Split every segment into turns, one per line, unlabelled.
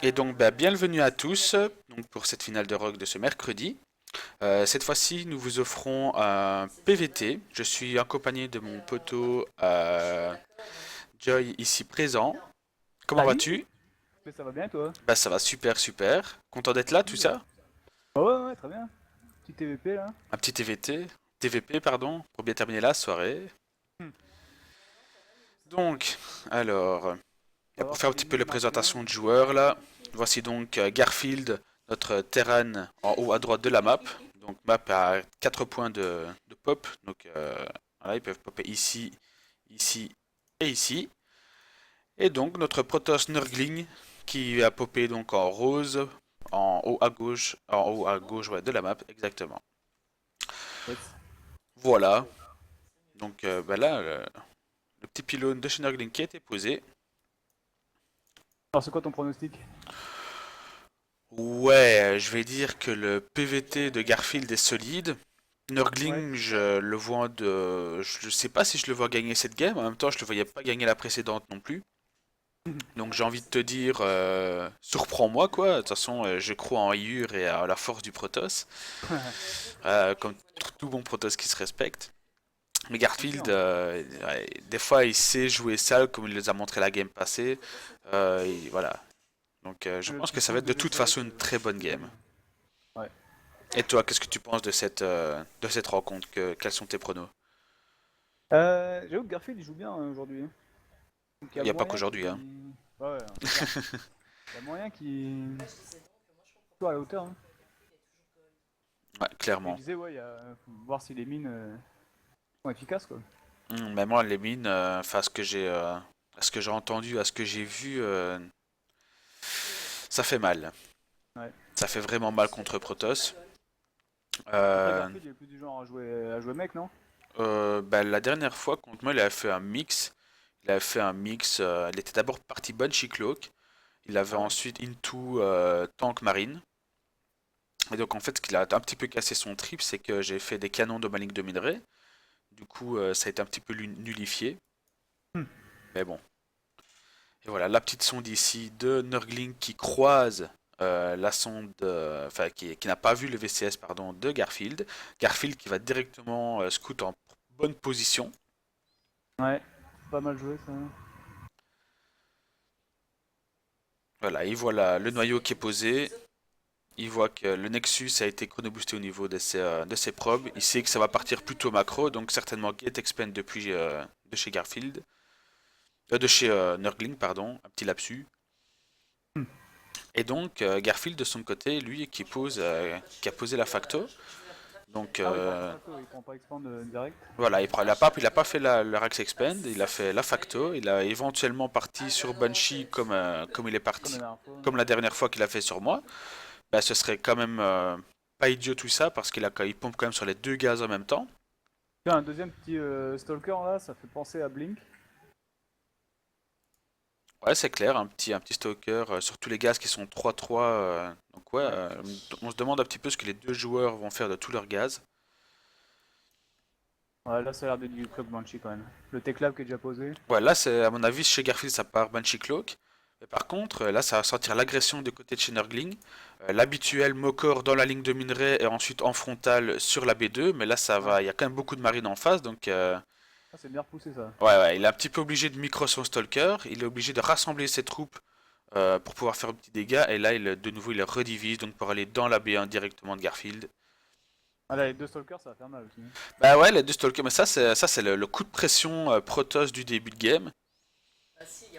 Et donc, bienvenue à tous donc, pour cette finale de rock de ce mercredi. Cette fois-ci, nous vous offrons un PVT. Je suis accompagné de mon poteau Joy ici présent. Comment
Salut,
vas-tu?
mais ça va bien toi?
Bah ça va super super. Content d'être là, tout
Cool.
ça?
Ah ouais, ouais, très bien. Petit TVP là.
Un petit TVP pardon, pour bien terminer la soirée.
Hmm.
Donc, alors,
On va
pour
voir
faire
si
un
les
petit peu la
mines marchent bien.
présentation du joueur là, voici donc Garfield, notre Terran en haut à droite de la map. Donc map à 4 points de pop. Donc voilà, ils peuvent popper ici, ici et ici. Et donc notre Protoss Nurgling qui a popé donc en rose en haut à gauche ouais, de la map exactement.
Yes.
Voilà. Donc là, le petit pylône de chez Nurgling qui a été posé.
Alors c'est quoi ton pronostic?
Ouais, je vais dire que le PVT de Garfield est solide.
Ouais.
Nurgling, je le vois de. Je sais pas si je le vois gagner cette game. En même temps, je le voyais pas gagner la précédente non plus. Donc j'ai envie de te dire, surprends-moi quoi. De toute façon, je crois en Iur et à la force du Protoss. Comme tout bon Protoss qui se respecte. Mais
C'est
Garfield,
sûr.
ouais, des fois, il sait jouer sale comme il les a montré la game passée. Voilà. Donc je
Le
pense que
petit
ça va
pool
être
de
de toute
VCS,
façon une très bonne
il
game.
aime. Ouais.
Et toi, qu'est-ce que tu penses de cette rencontre? Quels sont tes pronos?
J'avoue que Garfield il joue bien aujourd'hui, hein. Donc il y
Il
a
n'y a pas
moyen
qu'aujourd'hui, hein.
qu'il. Ouais, ouais, c'est clair. Il y a moyen qu'il soit à la hauteur, hein.
Ouais,
Et je
clairement.
disais, ouais, faut voir si les mines sont efficaces quoi.
Mais moi, les mines, enfin, à ce que j'ai entendu, à ce que j'ai vu, ça fait mal.
Ouais.
Ça fait vraiment mal contre Protoss.
Après
Euh,
Garfield il est plus du genre à jouer mec, non?
la dernière fois contre moi, il avait fait un mix. Il avait fait un mix. Il était d'abord parti Banshee Cloak. Il avait
Ah ouais.
ensuite Into Tank Marine. Et donc en fait, ce qui a un petit peu cassé son trip, c'est que j'ai fait des canons de ma ligne de minerai. Du coup, ça a été un petit peu nullifié.
Hmm.
Mais bon. Et voilà, la petite sonde ici de Nurgling qui croise la sonde, enfin qui n'a pas vu le VCS pardon, de Garfield. Garfield qui va directement scout en bonne position.
Ouais. Pas mal joué ça.
Voilà, il voit le noyau qui est posé. Il voit que le Nexus a été chronoboosté au niveau de ses probes. Il sait que ça va partir plutôt macro, donc certainement Get Expand depuis de chez Garfield. De chez Nurgling, pardon, un petit lapsus.
Hmm.
Et donc Garfield de son côté, lui, qui a posé la facto. Donc
Ah oui, il part pas facto, il prend pas expand direct.
voilà, il a pas fait le Rax Expand, il a fait la facto, il a éventuellement parti sur Banshee comme il est
Comme la
parti,
dernière fois.
comme la dernière fois qu'il a fait sur moi. Bah, ce serait quand même pas idiot tout ça parce il pompe quand même sur les deux gaz en même temps.
Tiens, un deuxième petit stalker là, ça fait penser à Blink.
Ouais, c'est clair, un petit stalker sur tous les gaz qui sont 3-3. Donc ouais,
Ouais.
on se demande un petit peu ce que les deux joueurs vont faire de tous leurs gaz.
Ouais, là ça a l'air d'être du Clock Banshee quand même. Le Tech Lab qui est déjà posé.
Ouais, là, c'est, à mon avis, chez Garfield, ça part Banshee Cloak. Mais par contre, là, ça va sortir l'agression du côté de chez Nurgling. L'habituel Mokor dans la ligne de minerai et ensuite en frontal sur la B2. Mais là, ça
Ouais.
va. Il y a quand même beaucoup de marines en face. Donc,
Ah, c'est bien repoussé ça.
ouais, il est un petit peu obligé de micro son Stalker. Il est obligé de rassembler ses troupes pour pouvoir faire un petit dégât. Et là, de nouveau, il les redivise donc pour aller dans la B1 directement de Garfield.
Ah là, les deux stalkers ça va faire mal aussi.
Bah ouais, les deux Stalkers. Mais ça, c'est le coup de pression Protoss du début de game.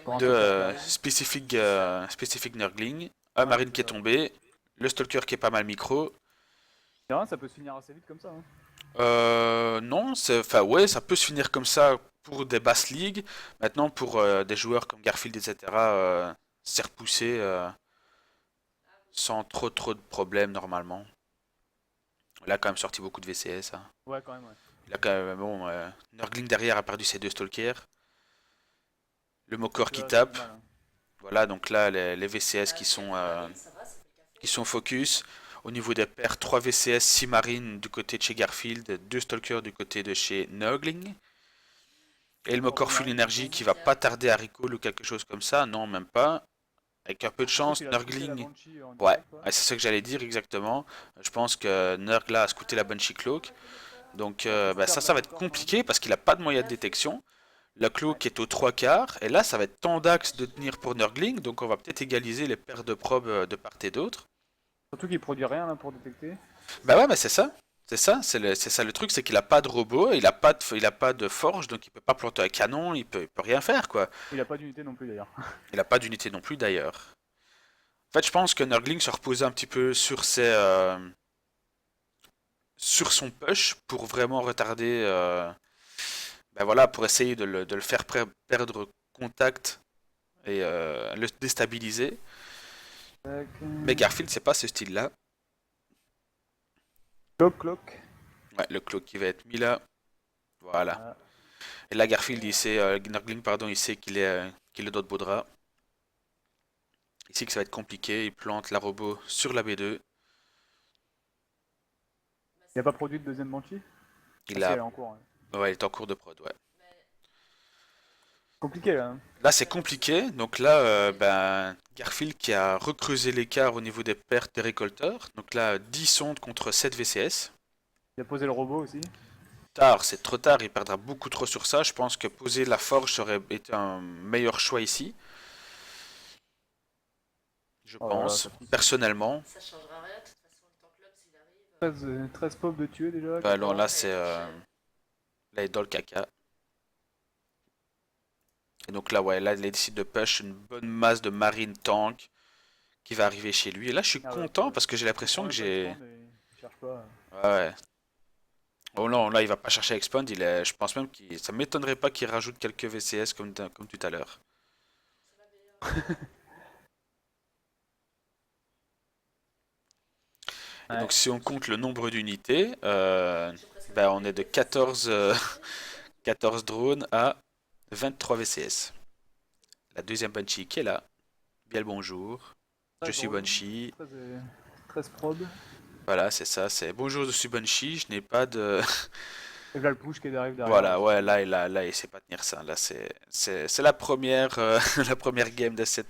Pour un
De
stalker qui arrive.
spécifique Nurgling, un
Ouais,
marine
c'est
qui est
ça.
tombé, le stalker qui est pas mal micro.
C'est vrai, ça peut se finir assez vite comme ça, hein.
Non, enfin ouais, ça peut se finir comme ça pour des basses ligues. Maintenant, pour des joueurs comme Garfield, etc., c'est repoussé sans trop de problèmes normalement. Il a quand même sorti beaucoup de VCS, hein.
Ouais, quand même, ouais.
Il a quand même, bon, Nurgling derrière a perdu ses deux stalkers. Le Mokor qui
Là, ça fait
tape.
mal, hein.
Voilà, donc là, les VCS qui sont focus. Au niveau des paires, 3 VCS, 6 marines du côté de chez Garfield, 2 Stalkers du côté de chez Nurgling. Et le
Encore deux
Mokor Full
marines qui
Energy
tombent.
qui va pas tarder à recall ou quelque chose comme ça, non, même pas. avec un peu de
Surtout
chance,
qu'il a scouté la
Nurgling.
Banshee en
Ouais,
direct, quoi.
ouais, c'est ce que j'allais dire exactement. Je pense que Nurg là a scouté la Banshee Cloak. Donc
Ça va peut-être
bah,
perdre
ça
là
va
ce
être
soir quand même.
compliqué parce qu'il a pas de moyen de détection. La
Ouais.
Cloak est aux 3 quarts. Et là, ça va être tant d'axes de tenir pour Nurgling. Donc on va peut-être égaliser les paires de probes de part et d'autre.
Surtout qu'il produit rien là pour détecter.
Bah ouais, mais c'est ça. C'est ça le truc, c'est qu'il a pas de robot, il a pas de forge, donc il peut pas planter un canon, il peut rien faire quoi.
Il a pas d'unité non plus d'ailleurs.
Il a pas d'unité non plus d'ailleurs. En fait, je pense que Nurgling se reposait un petit peu sur sur son push pour vraiment retarder, ben voilà, pour essayer de le faire perdre contact et le déstabiliser.
Tac.
Mais Garfield, c'est pas ce style-là.
Clock, clock.
Ouais, le cloak qui va être mis là, voilà.
Ah,
Et là, Garfield, il sait, Nurgling, pardon, il sait qu'il est d'autres Baudra. Il sait que ça va être compliqué, il plante la robot sur la B2.
il a pas produit de deuxième Banshee. Ah
Il
si, elle
a,
est en cours. Ouais.
ouais, il est en cours de prod, ouais.
Compliqué là. Hein.
Là, c'est compliqué. Donc là, ben, Garfield qui a recreusé l'écart au niveau des pertes des récolteurs. Donc là, 10 sondes contre 7 VCS.
Il a posé le robot aussi.
Tard, c'est trop tard, il perdra beaucoup trop sur ça. Je pense que poser la forge aurait été un meilleur choix ici. Je
Oh là là,
pense,
ça fait
personnellement.
13, 13 pauvres de tuer déjà.
Bah non, là, c'est. Là, il est dans le caca. Et donc là, ouais, là, il décide de push une bonne masse de marine tank qui va arriver chez lui. Et là, je suis
Ah ouais,
content parce que j'ai
il prend
l'impression que
même pas
j'ai.
expand et il cherche pas.
Ouais, ouais. Oh non, là, il va pas chercher à expand. Je pense même que ça m'étonnerait pas qu'il rajoute quelques VCS comme tout à l'heure. Et
Ouais.
donc, si on compte le nombre d'unités, ben, on est de 14, 14 drones à 23 VCS. La deuxième Banshee qui est là. Bien le bonjour. Je
13
suis
drôles.
Banshee.
13, 13 probes.
Voilà, c'est ça. C'est bonjour, je suis Banshee. Je n'ai pas de.
Et là le push qui arrive derrière
Voilà,
aussi.
ouais, là, il sait pas tenir ça. Là, c'est la première, la première game de ce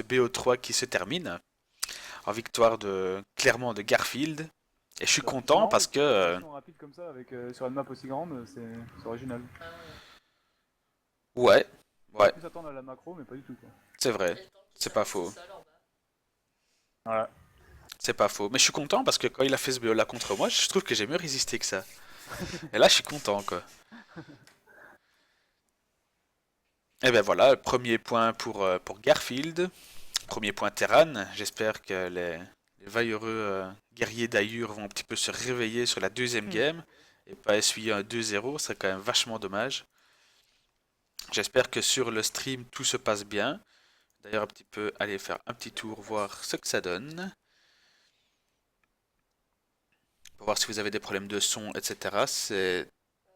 BO3 qui se termine en victoire clairement de Garfield. Et je suis
C'est
content
marrant les
parce que,
petites prestations rapides comme ça avec, sur une map aussi grande, c'est original.
ouais,
On aurait
ouais,
pu s'attendre à la macro, mais pas du tout quoi.
c'est vrai, c'est pas faux,
Voilà.
c'est pas faux. Mais je suis content parce que quand il a fait ce BO là contre moi, je trouve que j'ai mieux résisté que ça. Et là, je suis content, quoi. Et ben voilà, le premier point pour Garfield. Premier point Terran. J'espère que les vaillereux guerriers d'Ayur vont un petit peu se réveiller sur la deuxième
Hmm.
game et pas essuyer un 2-0. Ce serait quand même vachement dommage. J'espère que sur le stream tout se passe bien. D'ailleurs, un petit peu aller faire un petit tour, voir ce que ça donne. Pour voir si vous avez des problèmes de son, etc. C'est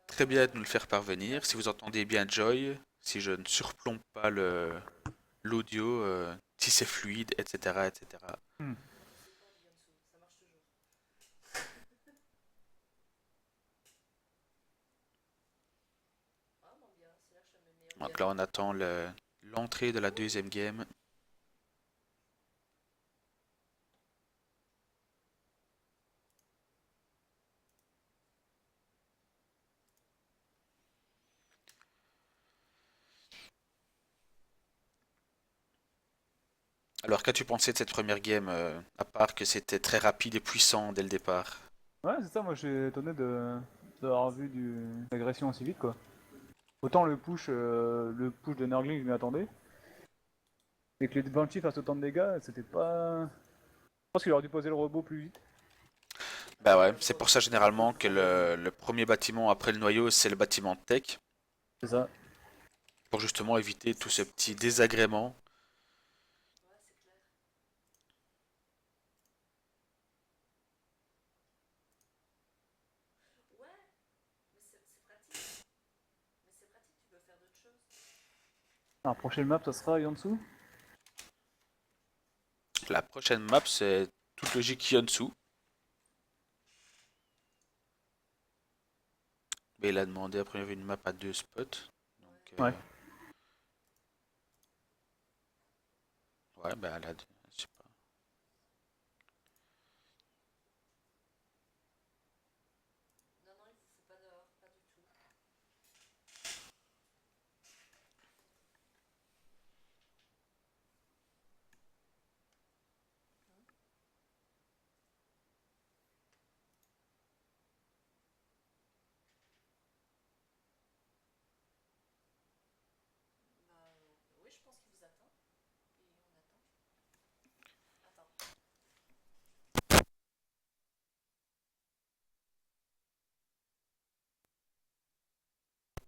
très bien de nous le faire parvenir. Si vous entendez bien Joy, si je ne surplombe pas l'audio, si c'est fluide, etc., etc.
Hmm.
Donc là, on attend l'entrée de la deuxième game. Alors, qu'as-tu pensé de cette première game, à part que c'était très rapide et puissant dès le départ?
Ouais, c'est ça, moi je suis étonné d'avoir vu l'agression aussi vite quoi. Autant le push de Nurgling, je m'y attendais. Et que les Banshee fassent autant de dégâts, c'était pas. Je pense qu'il aurait dû poser le robot plus vite.
Bah ouais, c'est pour ça généralement que le premier bâtiment après le noyau, c'est le bâtiment de tech,
C'est ça.
pour justement éviter tout ce petit désagrément.
La prochaine map, ça sera en dessous.
La prochaine map, c'est toute logique Yonsu. Mais il a demandé après une map à 2 spots. Donc,
Ouais.
Ouais, bah là, je sais pas.
Non, non, il vous faut pas dehors, pas du tout. Bah, oui, je pense qu'il vous attend. Et on attend. Attends.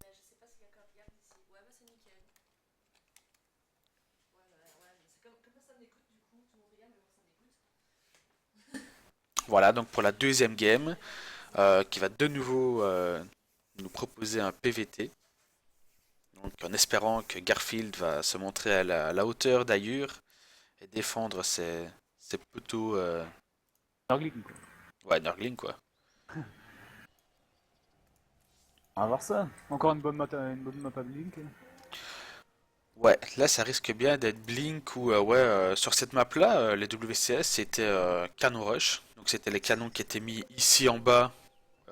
Mais je sais pas si quelqu'un regarde ici. Ouais, bah c'est nickel. Ouais, ouais, mais c'est comme ça m'écoute du coup. Tout le monde regarde, mais moi ça m'écoute.
Voilà, donc pour la deuxième game, qui va de nouveau nous proposer un PVT. Donc en espérant que Garfield va se montrer à la hauteur d'Ayur et défendre ses poteaux.
Nurgling, quoi.
Ouais, Nurgling quoi.
On va voir ça. Encore une bonne map à Blink.
Ouais, là ça risque bien d'être Blink ou ouais, sur cette map là, les WCS c'était canon rush. Donc c'était les canons qui étaient mis ici en bas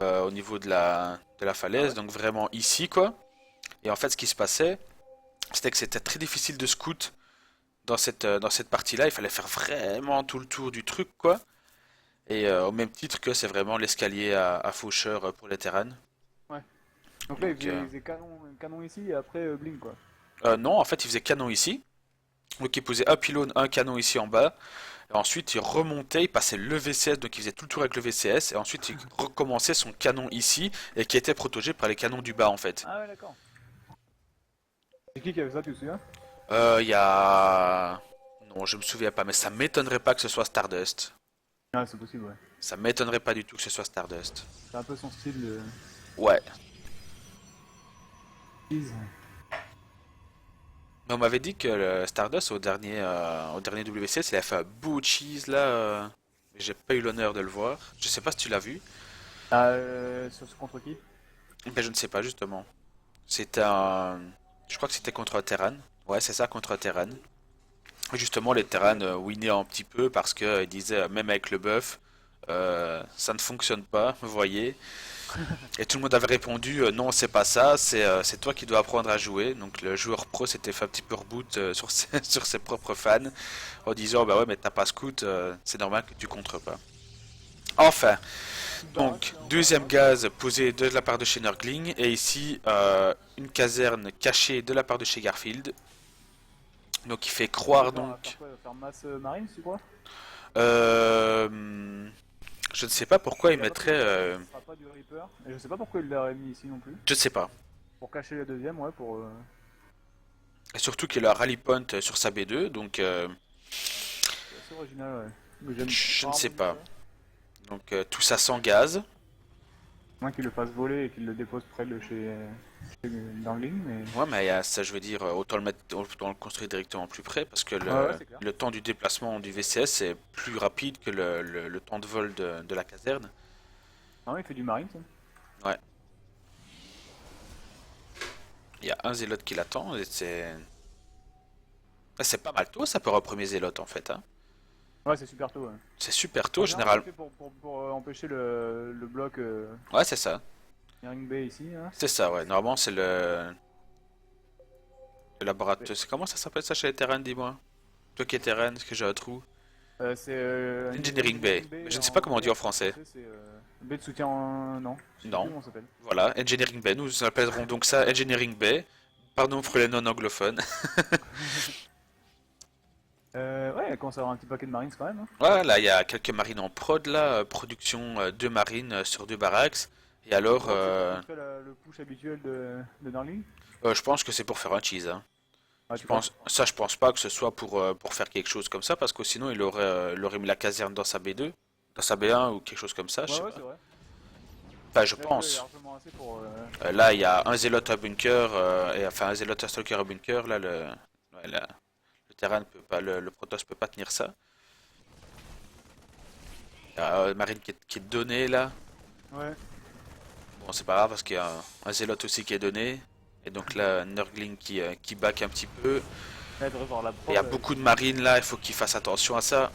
au niveau de la
Ah
falaise,
ouais?
donc vraiment ici quoi. Et en fait ce qui se passait, c'était que c'était très difficile de scout dans cette partie-là. Il fallait faire vraiment tout le tour du truc quoi. Et au même titre que c'est vraiment l'escalier à faucheur pour les terrains.
Ouais. Donc là,
Donc
il faisait canon ici et après Blink, quoi.
non, en fait il faisait canon ici. Donc il posait un pylône, un canon ici en bas. Et ensuite, il remontait, il passait le VCS, donc il faisait tout le tour avec le VCS, et ensuite il recommençait son canon ici, et qui était protégé par les canons du bas en fait.
Ah ouais, d'accord. C'est qui avait ça, tu te souviens?
Il y a... Non, je me souviens pas, mais ça m'étonnerait pas que ce soit Stardust.
Ah, c'est possible, ouais.
Ça m'étonnerait pas du tout que ce soit Stardust.
C'est un peu son style de...
Ouais.
Cheese.
Mais on m'avait dit que le Stardust au dernier WCS, il a fait un bout de cheese là. Mais j'ai pas eu l'honneur de le voir. Je sais pas si tu l'as vu.
Ah, sur ce contre qui?
Ben je ne sais pas justement. C'était un... Je crois que c'était contre un Terran. Ouais, c'est ça, contre un Terran. Justement, les terrains winnaient un petit peu parce qu'ils disaient, même avec le buff, ça ne fonctionne pas, vous voyez. Et tout le monde avait répondu, non, c'est pas ça, c'est toi qui dois apprendre à jouer. Donc le joueur pro s'était fait un petit peu reboot sur sur ses propres fans en disant, bah ouais, mais t'as pas scout, c'est normal que tu contres pas. Enfin,
Petite baraque,
donc
là, en bas à
deuxième
droite.
gaz posé de la part de chez Nurgling et ici une caserne cachée de la part de chez Garfield. Donc il fait
Il va
croire
faire
donc.
quoi? Il va faire masse marine, tu crois?
Euh, je ne sais pas pourquoi il
Il a pas
mettrait.
précisé que ce sera pas du Reaper. Et je sais pas pourquoi il l'aurait mis ici non plus.
Je ne sais pas.
Pour cacher la deuxième, ouais, pour...
Et surtout qu'il a rally point sur sa B2, donc
C'est assez original, ouais. Mais j'aime
je ne sais
rarement vu
pas.
ça.
Donc tout ça sans gaz.
Moins qu'il le fasse voler et qu'il le dépose près de chez Dangling, mais...
Ouais, mais ça, je veux dire, autant le construire directement plus près parce que
Ouais, ouais, c'est clair.
le temps du déplacement du VCS est plus rapide que le temps de vol de la caserne.
Ah ouais, il fait du marine, ça.
Ouais. Il y a un zélote qui l'attend et c'est pas mal tôt ça pour un premier zélote en fait. Hein.
Ouais, c'est super tôt, ouais.
C'est super
En
tôt,
général, c'est
général.
fait pour empêcher le bloc
Ouais, c'est ça.
Ring Bay ici, hein.
C'est ça, ouais. Normalement, c'est le laboratoire. C'est comment ça s'appelle ça chez les terrains, dis-moi? Toi qui es terrain, est-ce que j'ai un trou?
C'est
Engineering Bay. Mais je ne sais pas comment on dit en français.
c'est baie de soutien en... Non, je sais plus
Non.
comment ça s'appelle.
Voilà, Engineering Bay. Nous appellerons donc ça Engineering Bay. Pardon pour les non-anglophones.
Ouais, elle commence à avoir un petit paquet de marines quand même, hein.
Voilà, là, il y a quelques marines en prod, là. Production 2 marines sur 2 barracks. Et
Tu
alors,
crois que c'est pour contrer le push habituel de Darling?
je pense que c'est pour faire un cheese. Hein.
Ah, tu penses?
Je pense pas que ce soit pour faire quelque chose comme ça, parce que sinon il aurait mis la caserne dans sa B2, dans sa B1 ou quelque chose comme ça, je
Ouais,
sais
ouais,
pas.
c'est vrai.
Enfin, je
Là, celui-là, il est
pense.
largement assez pour...
Là, il y a un zélote à bunker, et enfin un zélote à stalker à bunker. Là, ouais, le terrain ne peut pas, le Protoss peut pas tenir ça. Il y a Marine qui est donnée là.
Ouais.
Bon, c'est pas grave parce qu'il y a un zélote aussi qui est donné. Et donc là, Nurgling qui back un petit peu.
Ouais, devrait voir la
Il
prod.
y a beaucoup de marines là, il faut qu'ils fassent attention à ça.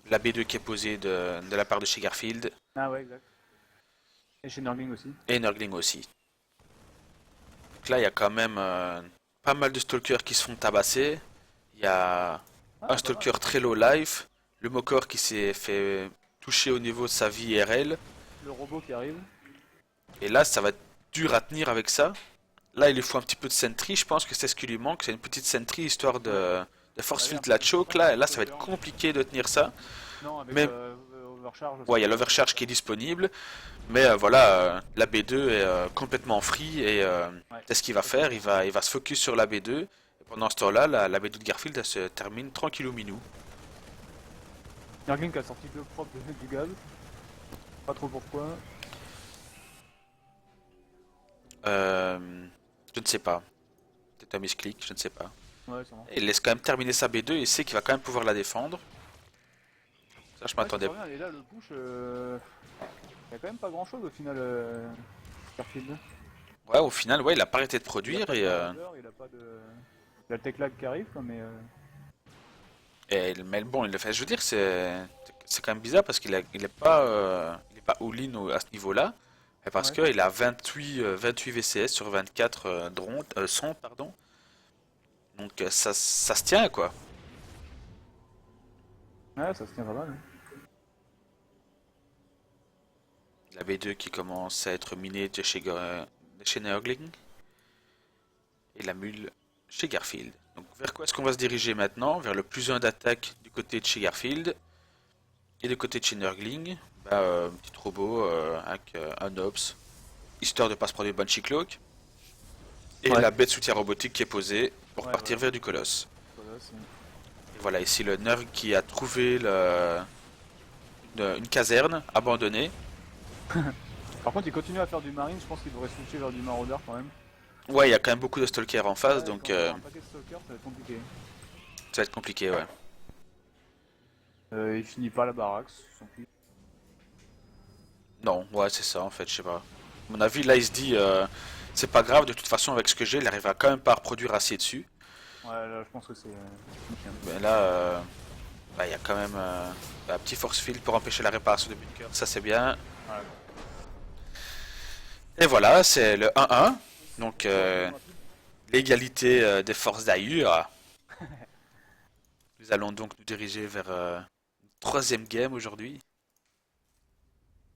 La B2 qui est posée de la part de chez Garfield.
Ah ouais, exact. Et chez Nurgling aussi.
Et Nurgling aussi. Donc là, il y a quand même pas mal de stalkers qui se font tabasser. Il y a
Ah,
un
pas mal.
stalker très low life. Le Mokor qui s'est fait toucher au niveau de sa vie IRL.
Le robot qui arrive.
Et là, ça va être dur à tenir avec ça. Là, il lui faut un petit peu de sentry. Je pense que c'est ce qui lui manque. C'est une petite sentry histoire de force field la choke là. Et là, ça va être compliqué de tenir ça.
Non, avec
Mais
overcharge.
ouais, il y a l'overcharge qui est disponible. Mais voilà, la B2 est complètement free. Et
Ouais.
c'est ce qu'il va faire. Il va se focus sur la B2. Et pendant ce temps-là, la B2 de Garfield, elle se termine tranquillou minou.
Nurgling qui a sorti deux propres du gaz. Pas trop pourquoi.
Je ne sais pas. Peut-être un misclick, je ne sais pas.
Ouais, sûrement.
Et il laisse quand même terminer sa B2. Il sait qu'il va quand même pouvoir la défendre. Ça, je m'attendais.
Ouais, et là, le push. Il y a quand même pas grand chose au final. Garfield.
Ouais, au final, ouais, il a pas arrêté de produire
Il
et,
a pas de il a pas de. Il y a le tech lag qui arrive, quoi, mais.
mais bon, il le fait. Je veux dire, c'est quand même bizarre parce il est pas all-in à ce niveau-là, mais parce
Ouais.
qu'il a 28 VCS sur 24 drones, 100, pardon. Donc ça se tient quoi.
Ouais, ça se tient pas mal. Hein.
La B2 qui commence à être minée de chez Nurgling et la mule chez Garfield. Donc vers quoi est-ce qu'on va se diriger maintenant? Vers le plus 1 d'attaque du côté de chez Garfield. Et du côté de chez Nurgling, bah, un petit robot avec un Ops, histoire de pas se prendre une Banshee Cloak. Et
Ouais.
la bête soutien robotique qui est posée pour
Ouais,
partir
voilà.
vers du colosse.
Voilà, c'est-
Et voilà, ici le Nurg qui a trouvé une caserne abandonnée.
Par contre, il continue à faire du marine, je pense qu'il devrait switcher vers du maraudeur quand même.
Ouais, il y a quand même beaucoup de stalkers en face,
Ouais,
donc
quand on a un paquet de stalkers, ça va être compliqué.
ça va être compliqué, ouais.
Il finit pas la baraque, sans plus.
Non, ouais, c'est ça en fait, je sais pas. À mon avis, là il se dit, c'est pas grave, de toute façon avec ce que j'ai, il arrivera quand même pas à reproduire assez dessus.
Ouais, là, je pense que c'est.
Mais là, bah, il y a quand même un petit force field pour empêcher la réparation de bunker, ça c'est bien.
Voilà.
Et voilà, c'est le 1-1. Donc l'égalité des forces d'Aïur. Nous allons donc nous diriger vers une troisième game aujourd'hui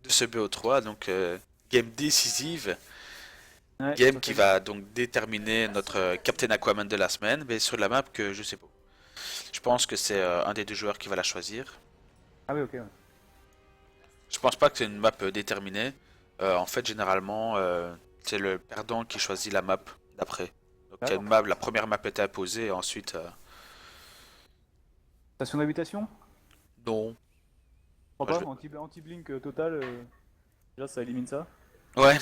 de ce BO3. Donc game décisive.
Ouais, tout
Game
à
qui
fait.
va donc déterminer notre Captain Aquaman de la semaine. Mais sur la map que je sais pas. Je pense que c'est un des deux joueurs qui va la choisir.
Ah oui, ok. Ouais.
Je pense pas que c'est une map déterminée. En fait, généralement, c'est le perdant qui choisit la map d'après. Donc, il y a une
D'accord.
map, la première map était imposée, et ensuite,
Station d'habitation?
non.
Je crois
Moi,
pas, anti-blink total. Déjà, ça élimine ça.
Ouais.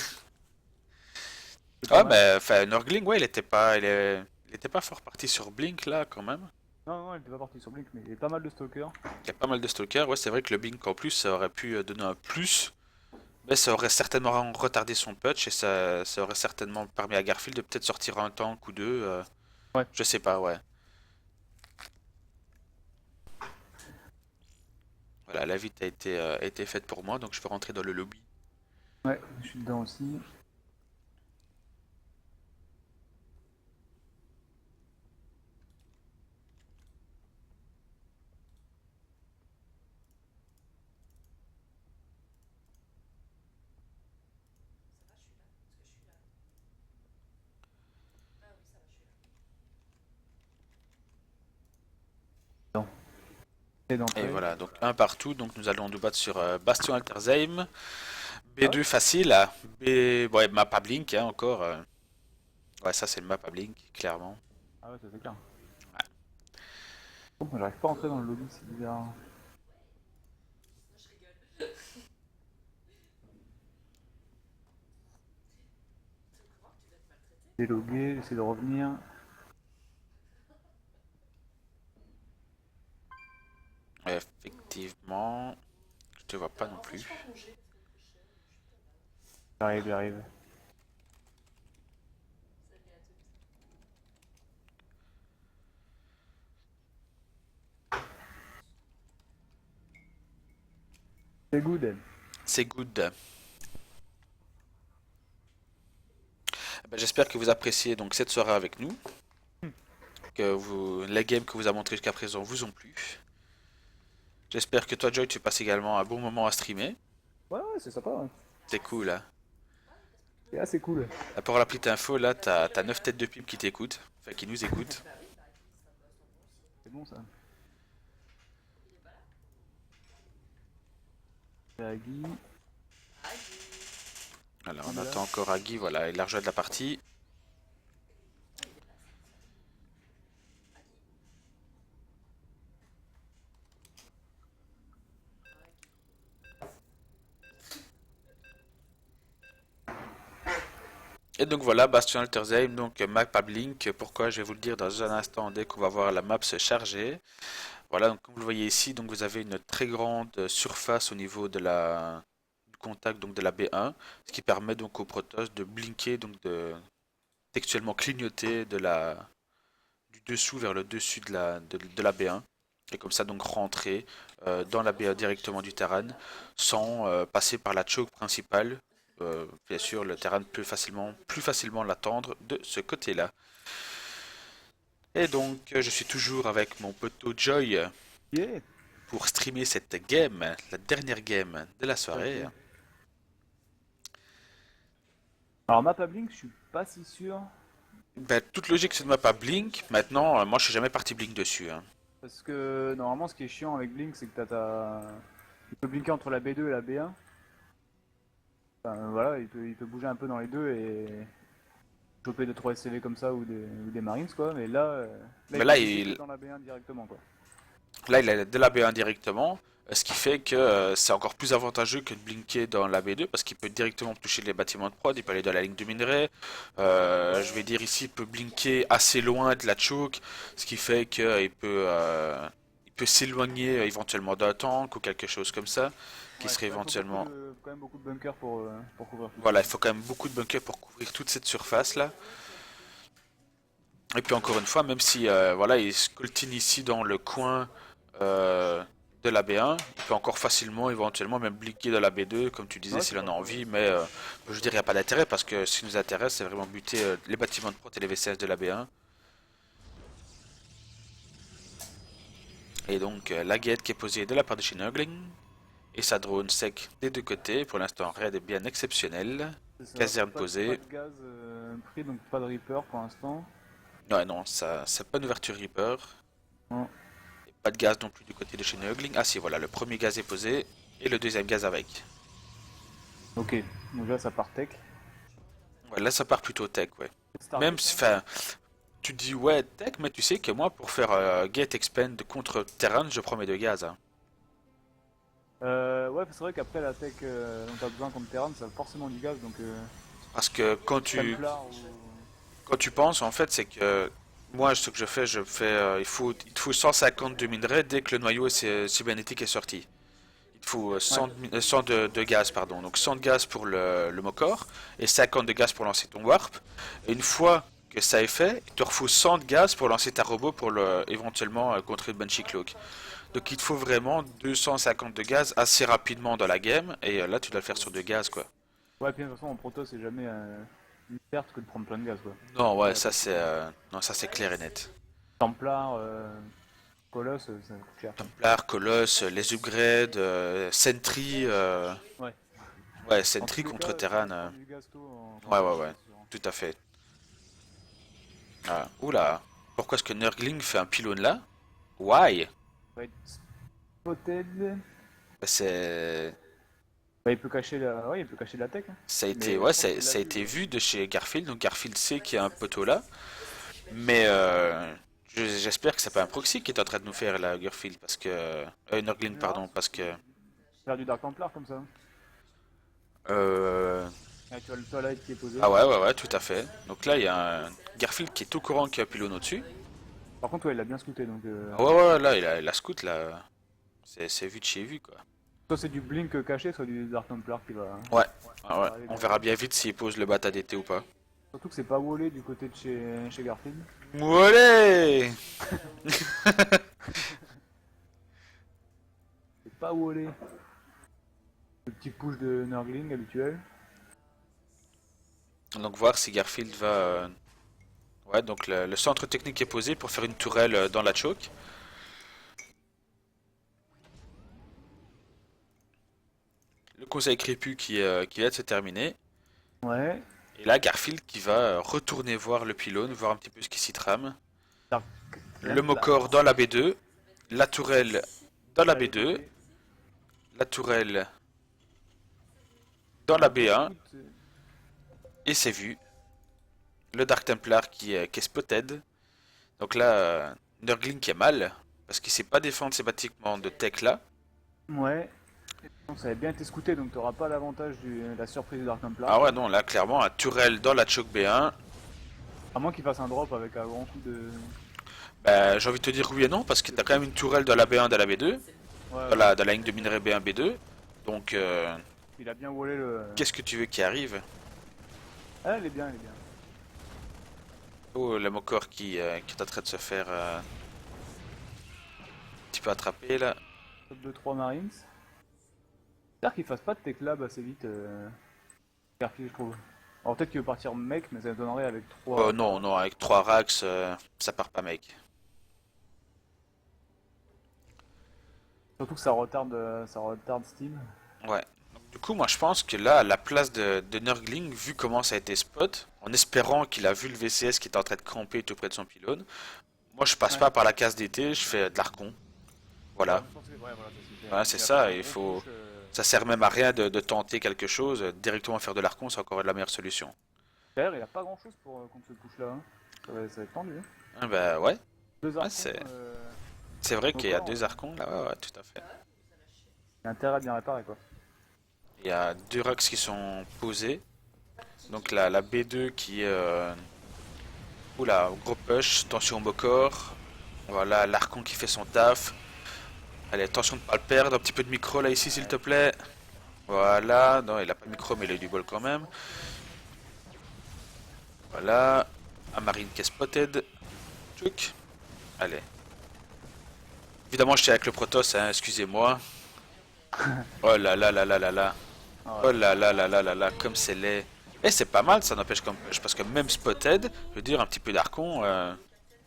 C'est pas
Ouais,
mal.
mais enfin, Nurgling, ouais, il était pas fort parti sur Blink là, quand même.
Non, non, elle était pas partie sur blink, mais il y a pas mal de stalkers.
Il y a pas mal de stalkers. Ouais, c'est vrai que le Blink en plus, ça aurait pu donner un plus. Mais ça aurait certainement retardé son punch et ça aurait certainement permis à Garfield de peut-être sortir un tank ou deux.
Ouais.
Je sais pas, ouais. Voilà, l'invite a été faite pour moi, donc je vais rentrer dans le lobby.
Ouais, je suis dedans aussi.
Ça va, je suis là. Est-ce que je suis là? Ah oui, ça va, je suis là.
Et
Et
d'entrée.
voilà, donc un partout, donc nous allons nous battre sur Bastion Altersheim.
Ah ouais?
B2 facile, hein. Ouais, map à Blink, hein, encore. Ouais, ça c'est le map à Blink, clairement.
Ah ouais, ça c'est clair. Bon, j'arrive pas à entrer dans le lobby, c'est bizarre.
Non, je rigole. Comment tu vas te maltraiter?
Déloguer, j'essaie de revenir.
Effectivement, je te vois pas non
En fait, je
plus.
prends congé parce que je suis pas mal.
J'arrive, j'arrive. C'est good.
C'est good. Ben, j'espère que vous appréciez donc cette soirée avec nous, que les games que vous a montré jusqu'à présent vous ont plu. J'espère que toi, Joy, tu passes également un bon moment à streamer.
Ouais, ouais, c'est sympa. Ouais.
C'est cool, hein.
C'est assez cool.
Là, pour la petite info, là, t'as 9 têtes de pipe qui t'écoutent, enfin qui nous écoutent.
Bah oui, bah Guy, ça bosse dans ton aussi.
C'est bon ça.
Il est pas là?
Guy.
Ah, Guy.
Alors,
On
on
est là.
attend encore Agui, voilà, il a rejoint de la partie.
Ah, il est passé. Ah, Guy. Ah,
Et donc voilà, Bastion Altersheim, donc map à Blink. Pourquoi? Je vais vous le dire dans un instant dès qu'on va voir la map se charger. Voilà, donc comme vous le voyez ici, donc vous avez une très grande surface au niveau de du contact donc de la B1, ce qui permet donc au Protoss de blinker, donc de textuellement clignoter du dessous vers le dessus de la B1. Et comme ça donc rentrer dans la BA directement du terrain sans passer par la choke principale. Bien sûr, le terrain peut plus facilement l'attendre de ce côté-là. Et donc, je suis toujours avec mon poteau Joy
Yeah.
pour streamer cette game, la dernière game de la soirée.
Ok. Alors map à Blink, je suis pas si sûr.
Ben, toute logique, c'est de map à Blink. Maintenant, moi, je suis jamais parti Blink dessus, hein.
Parce que normalement ce qui est chiant avec Blink c'est que il peut blinker entre la B2 et la B1. Enfin, voilà, il peut bouger un peu dans les deux et choper 2-3 SCV comme ça ou des Marines quoi. Mais là,
Mais
il
là,
peut blinker que dans la B1 directement quoi.
il a de la B1 directement, ce qui fait que c'est encore plus avantageux que de blinker dans la B2 parce qu'il peut directement toucher les bâtiments de prod, il peut aller dans la ligne de minerai. Je vais dire ici, il peut blinker assez loin de la choke, ce qui fait il peut s'éloigner éventuellement d'un tank ou quelque chose comme ça, qui
Ouais,
serait éventuellement.
faut quand même beaucoup de bunkers pour couvrir tout ça.
Voilà, il faut quand même beaucoup de bunkers pour couvrir toute cette surface là. Et puis encore une fois, même si voilà, il scoltine ici dans le coin euh, de la B1, il peut encore facilement, éventuellement, même bliquer de la B2, comme tu disais,
Ouais,
s'il
c'est
en
pas
a
faux.
envie, mais je veux dire, il n'y a pas d'intérêt, parce que ce qui nous intéresse, c'est vraiment buter les bâtiments de prot et les VCS de la B1. Et donc, la guette qui est posée de la part de Shinogling, et sa drone sec des deux côtés, pour l'instant, rien de bien exceptionnel.
C'est ça.
Caserne
Pas
posée.
de gaz pris donc pas de Reaper pour l'instant.
Ouais, non, ça, c'est pas une ouverture Reaper.
Non.
Et pas de gaz non plus du côté de Shinogling. Ah si, voilà, le premier gaz est posé, et le deuxième gaz avec.
Ok, donc là ça part tech.
Ouais, là, ça part plutôt tech, ouais. Même si, enfin, tu dis ouais tech, mais tu sais que moi pour faire get expand contre Terran, je prends mes deux gaz, hein.
Ouais, c'est vrai qu'après la tech dont t'as besoin contre Terran, ça a forcément du gaz donc
Parce que
Templar ou.
quand tu penses en fait c'est que moi ce que je fais il te faut 150 de minerais dès que le noyau cybernétique est sorti. Il te faut
Ouais,
100 de gaz pardon, donc 100 de gaz pour le Mokor et 50 de gaz pour lancer ton warp. Et une fois que ça est fait, il te faut 100 de gaz pour lancer ta robot pour éventuellement contrer le Banshee Cloak. Donc il te faut vraiment 250 de gaz assez rapidement dans la game, et là tu dois le faire sur deux gaz quoi.
ouais, puis de toute façon en proto c'est jamais une perte que de prendre plein de gaz quoi.
Non ouais
Ouais, parce que
non ça c'est clair et net.
Templar, Colosse, ça coûte cher.
Templar, Colosse, les upgrades, Sentry,
Ouais.
ouais
En tous
Sentry
les
contre
cas,
Terran,
prendre du gaz tôt en
ouais
proto,
ouais ouais,
c'est sûr.
tout à fait. Ah, oula, pourquoi est-ce que Nurgling fait un pylône là? Why?
Ça va être spotted.
Bah, c'est
Bah, il peut cacher ouais, il peut cacher la tech. Hein.
ça a été
Mais
ouais
je pense qu'il l'a
ça a
vu.
été vu de chez Garfield, donc Garfield sait qu'il y a un poteau là. Mais j'espère que c'est pas un proxy qui est en train de nous faire la Garfield parce que Nurgling
Non,
pardon parce que
faire du Dark Templar comme ça.
euh,
Ah, tu as le Twilight qui est posé.
ah ouais tout à fait. Donc là il y a un Garfield qui est au courant qu'il y a un pylône au-dessus.
Par contre, ouais, il a bien scouté donc.
Ah ouais là il a scout là. C'est vu de chez vu quoi.
Soit c'est du Blink caché, soit du Dark Templar
Ouais.
qui
Ah ouais.
va arriver
On
derrière.
verra bien vite s'il pose le bata d'été ou pas.
Surtout que c'est pas wallé du côté de chez Garfield.
Olé.
C'est pas wallé. push de Nurgling habituel.
Donc voir si Garfield va... Ouais, donc le centre technique est posé pour faire une tourelle dans la choke. Le conseil crépu qui vient de se terminer.
Ouais.
Et là, Garfield qui va retourner voir le pylône, voir un petit peu ce qui s'y trame.
Dark
Le Mokor dans la B2. La tourelle dans la B2. La tourelle dans la B1. Et c'est vu. Le Dark Templar qui est spotted. Donc là, Nurgling qui est mal. Parce qu'il sait pas défendre ses bâtiments de tech là.
Ouais. Donc ça avait bien été scouté, donc t'auras pas l'avantage de la surprise du Dark Templar.
Ah ouais, non, là clairement, un Tourelle dans la choke B1.
À moins qu'il fasse un drop avec un grand coup de...
Bah, j'ai envie de te dire oui et non, parce que t'as quand même une tourelle dans la B1, dans la B2.
Ouais,
Dans la ligne de minerai B1, B2. Donc,
il a bien wallé le...
qu'est-ce que tu veux qui arrive?
Ah, elle est bien, elle est bien.
Oh, le Mokor qui est en train de se faire un petit peu attraper là.
Top de 3 Marines. J'espère qu'il fasse pas de tech lab assez vite, Garfield, je trouve. Alors peut-être qu'il veut partir mec, mais ça donnerait avec 3...
Oh non, non, avec 3 racks, ça part pas mec.
Surtout que ça retarde Steam.
Ouais. Donc, du coup, moi je pense que là, à la place de Nurgling, vu comment ça a été spot, en espérant qu'il a vu le VCS qui est en train de camper tout près de son pylône, moi je passe
Ouais.
pas par la case d'été, je fais de l'arcon. Voilà.
Ouais, voilà, ça
Ouais, c'est ça, il faut... Ça sert même à rien de tenter quelque chose, directement faire de l'arcon, c'est encore la meilleure solution.
D'ailleurs, il a pas grand chose pour contre ce push là. Hein. Ça va être tendu. Hein.
Ah bah ouais,
Deux archons,
c'est vrai qu'il y a
Encore,
2 archons là, ouais, ouais, tout à fait.
il a intérêt à bien réparer quoi.
Il y a 2 racks qui sont posés. Donc la B2 qui... Oula, gros push, attention au Mokor. Voilà, l'archon qui fait son taf. Allez, attention de ne pas le perdre, un petit peu de micro là ici s'il te plaît. Voilà, non il a pas de micro mais il a eu du bol quand même. Voilà, un marine qui est spotted. Tchouk. Allez. Évidemment j'étais avec le Protoss, hein, excusez-moi. Oh là là là là là là.
Ah
Oh
ouais.
là là là là là là, comme c'est laid. Et c'est pas mal, ça n'empêche comme push, parce que même spotted, je veux dire, un petit peu d'archon,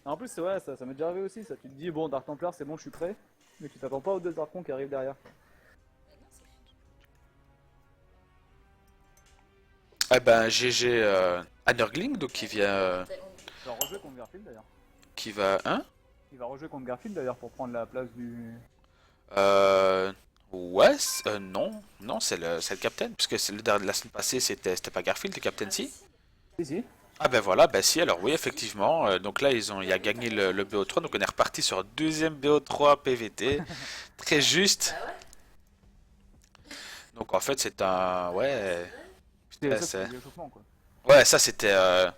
En plus, ouais, ça m'est déjà arrivé aussi. Ça, tu te dis, bon, Dark Templar, c'est bon, je suis prêt. Mais tu t'attends pas aux deux Darkons qui arrivent derrière.
eh ben GG à Nurgling, donc qui vient,
Il va rejouer contre Garfield d'ailleurs.
qui va, hein?
Il va rejouer contre Garfield d'ailleurs pour prendre la place du.
Euh, ouais, non, non, c'est le capitaine, puisque la semaine passée, c'était pas Garfield, le capitaine si.
Si, si.
Ah ben voilà, bah si, alors oui, effectivement, donc là, il a gagné le BO3, donc on est reparti sur un deuxième BO3 PVT, très juste.
Ah ouais?
Donc en fait, c'est un, ouais,
C'était ça,
c'est...
c'était l'échauffement quoi.
Ouais, ça c'était le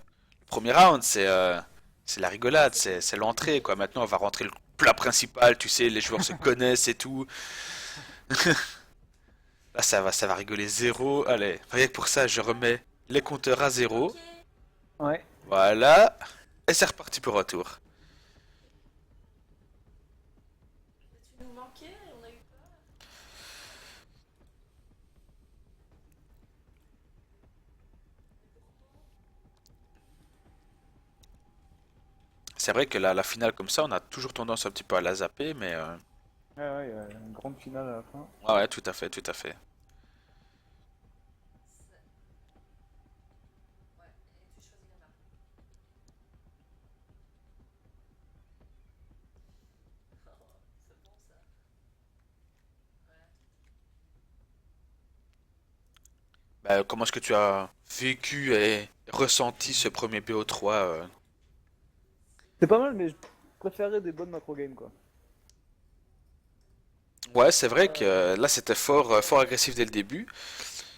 premier round, c'est la rigolade, c'est l'entrée quoi. Maintenant on va rentrer le plat principal, tu sais, les joueurs se connaissent et tout. Là ça va rigoler zéro. Allez, rien que pour ça, je remets les compteurs à zéro.
Ok.
Ouais.
Voilà. Et c'est reparti pour un tour.
Tu nous manquais, on a eu peur.
C'est vrai que la finale comme ça, on a toujours tendance un petit peu à la zapper, mais
Ouais, ouais, il y a une grande finale à la fin.
ouais, ouais, tout à fait, tout à fait.
Ouais, et tu choisis la map. Oh, c'est bon ça. Ouais.
Bah, comment est-ce que tu as vécu et ressenti ce premier BO3
C'est pas mal, mais je préférais des bonnes macro games quoi.
Ouais, c'est vrai que là c'était fort agressif dès le début.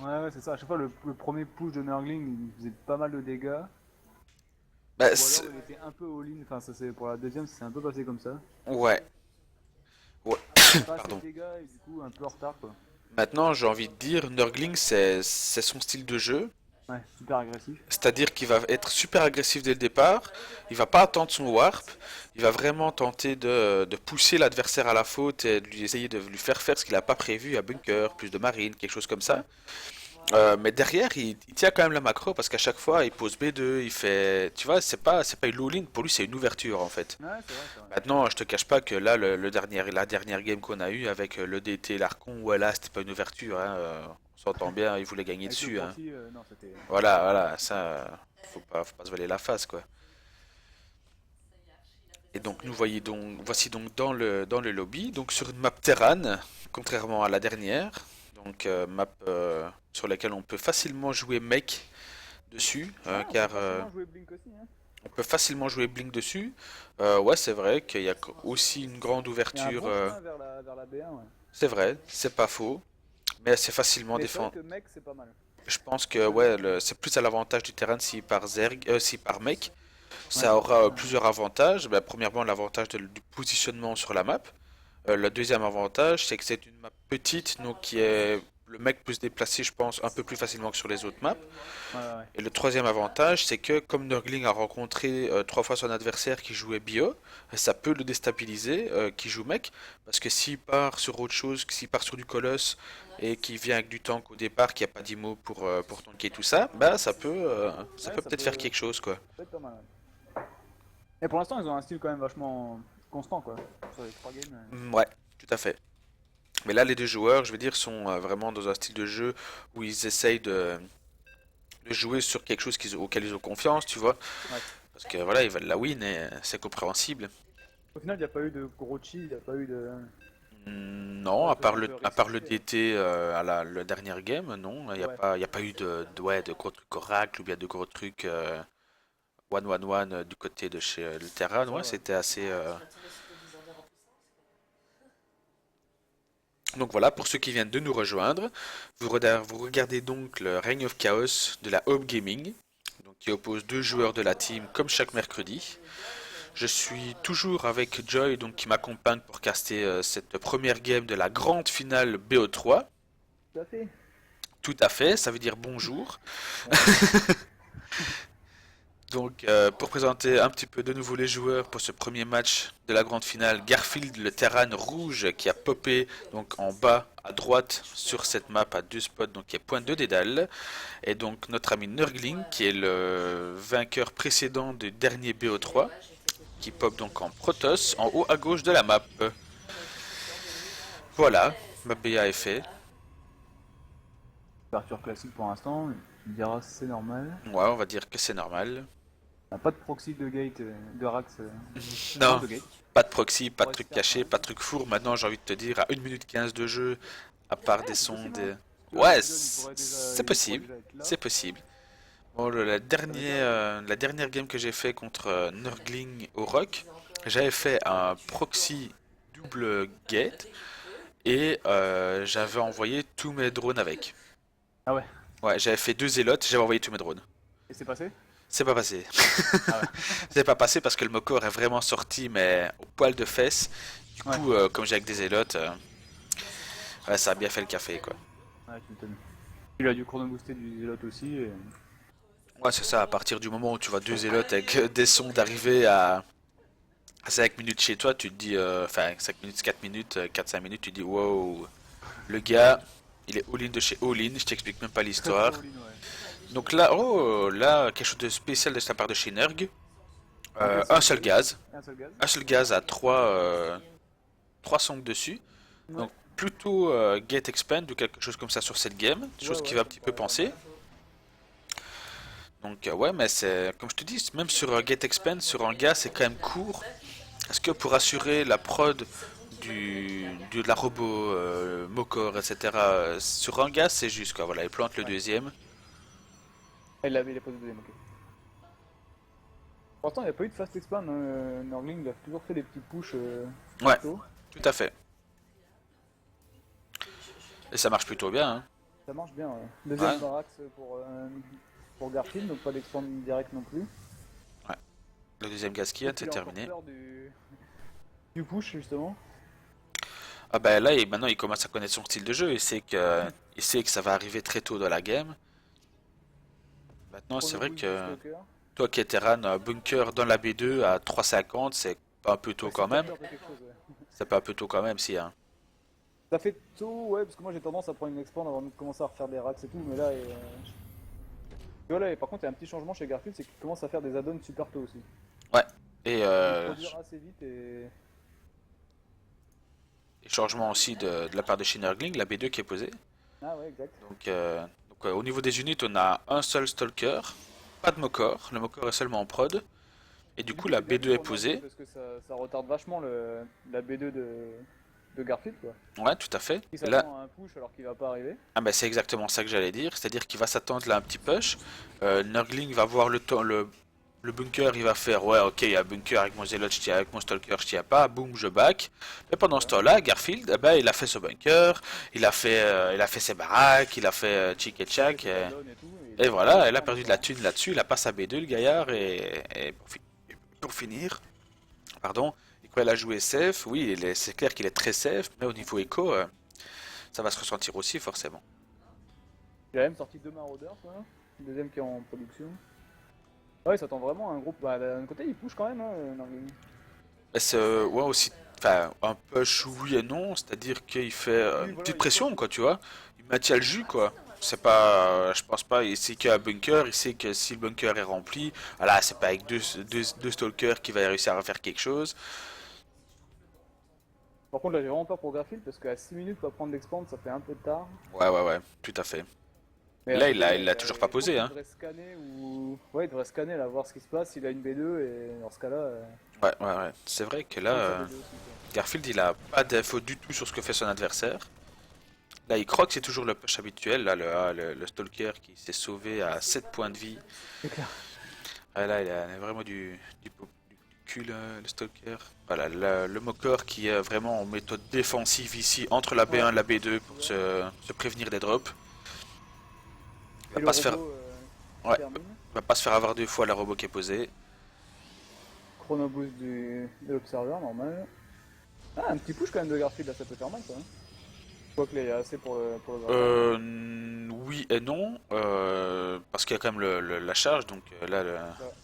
Ouais, ouais, c'est ça. À chaque fois, le premier push de Nurgling, il faisait pas mal de dégâts.
Bah,
Ou alors, il était un peu all-in. Enfin, ça c'est pour la deuxième, c'est un peu passé comme ça.
ouais, ouais,
Pas assez de
pardon.
dégâts et du coup, un peu en retard quoi.
Maintenant, j'ai envie de dire, Nurgling, c'est son style de jeu.
Ouais, super agressif.
C'est-à-dire qu'il va être super agressif dès le départ, il va pas attendre son warp, il va vraiment tenter de pousser l'adversaire à la faute et de lui essayer de lui faire ce qu'il a pas prévu, à bunker, plus de marine, quelque chose comme ça. Mais derrière, il tient quand même la macro parce qu'à chaque fois, il pose B2, il fait, tu vois, c'est pas une low-in, pour lui c'est une ouverture en fait.
Ouais, c'est vrai, c'est vrai.
Maintenant, je te cache pas que là, la dernière game qu'on a eue avec le DT et l'Archon, ouais là, c'était pas une ouverture, hein, on s'entend bien, il voulait gagner
Avec le
dessus, hein.
proxy, non, c'était...
Voilà, ça, faut pas se voiler la face, quoi. Et donc, voici donc dans le lobby, donc sur une map Terran, contrairement à la dernière, donc map sur laquelle on peut facilement jouer mech dessus,
Ouais, on peut
car
facilement jouer Blink aussi, hein.
on peut facilement jouer Blink dessus. Ouais, c'est vrai qu'il y a aussi une grande
Il y a un
ouverture,
bon chemin vers la B1, ouais.
c'est vrai, c'est pas faux, mais c'est facilement
Mais c'est vrai
défendu.
que mec, c'est pas mal.
Je pense que ouais, c'est plus à l'avantage du terrain s'il part Zerg, s'il part mech.
Ouais,
Ça aura
ouais.
plusieurs avantages. Ben, premièrement, l'avantage du positionnement sur la map. Le deuxième avantage, c'est que c'est une map petite, donc le mec peut se déplacer, je pense, un peu plus facilement que sur les autres maps.
Ouais, ouais.
Et le troisième avantage, c'est que comme Nurgling a rencontré trois fois son adversaire qui jouait bio, ça peut le déstabiliser, qui joue mec, parce que s'il part sur autre chose, s'il part sur du colosse et qui vient avec du tank au départ, qui a pas d'immo pour tanker tout ça, bah ça
Ouais,
peut peut-être faire quelque chose, quoi.
ça peut être pas mal, ouais. Et pour l'instant, ils ont un style quand même vachement constant, quoi. Sur les 3 games.
Ouais, tout à fait. Mais là, les deux joueurs, je veux dire, sont vraiment dans un style de jeu où ils essayent de jouer sur quelque chose auquel ils ont confiance, tu vois.
Ouais.
Parce que voilà, ils veulent la win et c'est compréhensible.
Au final, il n'y a pas eu de gros cheat, il n'y a pas eu de...
Non,
pas de trucs un peu
à part le
risqués.
DT à la dernière game, non,
Ouais.
il y a pas eu ouais, de gros trucs Oracle ou bien de gros trucs 1-1-1 du côté de chez le Terran.
Ça,
Ouais,
ouais.
c'était assez.
Tu vas tomber sur des descendeurs en puissance.
Donc voilà, pour ceux qui viennent de nous rejoindre, vous regardez donc le Reign of Chaos de la Home Gaming, donc qui oppose deux joueurs de la team comme chaque mercredi. Je suis toujours avec Joy, donc qui m'accompagne pour caster cette première game de la grande finale BO3.
Tout à fait.
Tout à fait, ça veut dire bonjour.
Ouais.
Donc, pour présenter un petit peu de nouveau les joueurs pour ce premier match de la grande finale, Garfield, le Terran rouge qui a popé donc en bas à droite sur cette map à deux spots, donc qui est point de dédale. Et donc notre ami Nurgling qui est le vainqueur précédent du dernier BO3 qui pop donc en Protoss en haut à gauche de la map. Voilà, ma BA est fait.
Ouverture classique pour l'instant, tu me diras c'est normal.
Ouais, on va dire que c'est normal.
On a pas de proxy de gate, de Rax. Non,
Non,
de gate.
pas de proxy, pas de
Ouais,
truc
super,
caché,
ouais.
pas de truc fourre. Maintenant, j'ai envie de te dire, à 1 minute 15 de jeu, à part des
C'est
sons
possible, hein.
de...
Tu vois,
Ouais,
Sidon,
c'est
il pourrait
possible.
déjà être là.
C'est possible. Bon,
Ça veut dire...
la dernière game que j'ai fait contre Nurgling au Rock, j'avais fait un proxy double gate et j'avais envoyé tous mes drones avec.
Ah ouais.
Ouais, j'avais fait deux zélotes, j'avais envoyé tous mes drones.
Et c'est passé?
C'est pas passé.
Ah ouais.
C'est pas passé parce que le Mokor est vraiment sorti, mais au poil de fesses. Du
Ouais.
coup, comme j'ai avec des zélotes, ouais, ça a bien fait le café, quoi.
Ouais, tu m'étonnes. Il a dû chrono booster du Zélot aussi. Et...
Ouais, c'est ça, à partir du moment où tu vois deux zélotes avec des sons d'arrivée à 5 minutes chez toi, tu te dis, enfin 5 minutes, 4 minutes, 4-5 minutes, tu te dis, wow, le gars, il est all-in de chez all-in, je t'explique même pas
Très très
l'histoire.
all-in, ouais.
Donc là, oh, là, quelque chose de spécial de sa part de chez Nerg.
Un
Un
PC,
seul gaz.
un seul gaz.
Un seul gaz à 3 songs dessus.
Ouais.
Donc plutôt Get Expand ou quelque chose comme ça sur cette game. Chose qui va un petit peu penser. Donc ouais, mais c'est comme je te dis, même sur Get Expand, sur un gaz, c'est quand même court. Est-ce que pour assurer la prod de la robot, Mokor, etc., sur un gaz, c'est juste quoi. Voilà, il plante le
Ouais.
deuxième.
Il a posé le deuxième, ok. Pourtant, il n'y a pas eu de fast expand. Nurgling, il a toujours fait des petits push
Ouais,
tôt.
tout à fait. Et ça marche plutôt bien, hein.
Ça marche bien, ouais.
Ouais.
Deuxième Varax pour Garfield, donc pas d'expand direct non plus.
Le deuxième gaz qui
Peut-être
c'est
qu'il a encore
terminé.
peur du push, justement.
Ah ben là, maintenant il commence à connaître son style de jeu. Il sait que ça va arriver très tôt dans la game. Maintenant, c'est
Chrono
vrai
Boost
que
du Stalker.
toi qui es Terran, bunker dans la B2 à 3,50, c'est pas un peu tôt
Ouais,
quand
c'est peut-être
même.
peur de quelque chose, ouais.
C'est pas un peu tôt quand même, si, hein.
Ça fait tôt, ouais, parce que moi j'ai tendance à prendre une expand avant de commencer à refaire des racks et tout, mais là, voilà, et par contre, il y a un petit changement chez Garfield, c'est qu'il commence à faire des add-ons super tôt aussi.
Ouais. Et
Il produire assez vite et.
changement aussi de la part de Shinergling, la B2 qui est posée.
Ah ouais, exact.
Au niveau des unités, on a un seul Stalker, pas de Mokor, le Mokor est seulement en prod. Et du
Du
coup,
coup,
la
c'est bien vu
B2 est
pour Nurgling
posée.
parce que ça retarde vachement la B2 de Garfield, quoi.
Ouais, tout à fait.
Il
Et là,
s'attend à un push alors qu'il va pas arriver.
ah ben c'est exactement ça que j'allais dire, c'est-à-dire qu'il va s'attendre là un petit push. Nurgling va voir le bunker, il va faire ouais ok il y a un bunker avec mon Zealot, je tiens avec mon Stalker, je tiens pas, boum je back. Mais pendant ce
Voilà.
temps-là, Garfield, eh ben, il a fait ce bunker, il a fait ses baraques, il a fait chick et
Il fait
chack,
ses add-ons et tout. Et
et
il
voilà,
a
elle a
plein
perdu de la
d'expérience.
thune là-dessus, il a pas sa B2 le gaillard, et pour finir, pardon, et quand elle a joué safe, oui c'est clair qu'il est très safe, mais au niveau écho, ça va se ressentir aussi forcément.
Il a même sorti deux Marauders, quoi. Le deuxième qui est en production. Ouais, il s'attend vraiment à un groupe. Bah, d'un côté, il push quand même, hein, Nurgling.
Mais c'est ouais aussi, enfin un push oui et non, c'est-à-dire qu'il fait
Oui,
une
voilà,
petite
il
pression
force.
quoi, tu vois. Il maintient le jus
Ah,
quoi.
c'est normal.
C'est pas, je pense pas, il sait qu'il y a un bunker, il sait que si le bunker est rempli, voilà, c'est pas avec deux stalkers qu'il va réussir à faire quelque chose.
Par contre, là, j'ai vraiment peur pour Garfield parce qu'à 6 minutes pour prendre l'expand, ça fait un peu tard.
Ouais, tout à fait.
Mais
Et
d'un
là,
côté,
il l'a toujours pas
je pense
posé,
qu'il
hein.
devrait scanner ou. Ouais, il devrait scanner là, voir ce qui se passe, s'il a une B2 et dans ce cas-là,
Ouais. C'est vrai que là,
prendre sa B2 aussi, quoi.
Garfield, il a pas d'infos du tout sur ce que fait son adversaire. Là, il croit que c'est toujours le push habituel, là, le stalker qui s'est sauvé à 7 points de vie.
C'est clair.
Ah, là, il a vraiment du cul, le stalker. Voilà, le moqueur qui est vraiment en méthode défensive ici, entre la
Ouais.
B1 et la B2 pour se prévenir des drops. Il va
Et le
pas se faire,
robot qui
ouais,
termine.
il va pas se faire avoir deux fois la robot qui est posée.
Chrono boost de l'observer, normal. Ah, un petit push quand même de Garfield là, ça peut faire mal, quoi. Hein. Je vois qu'il y a assez pour le Overlord.
Oui et non, parce qu'il y a quand même la charge, donc là,
Ouais.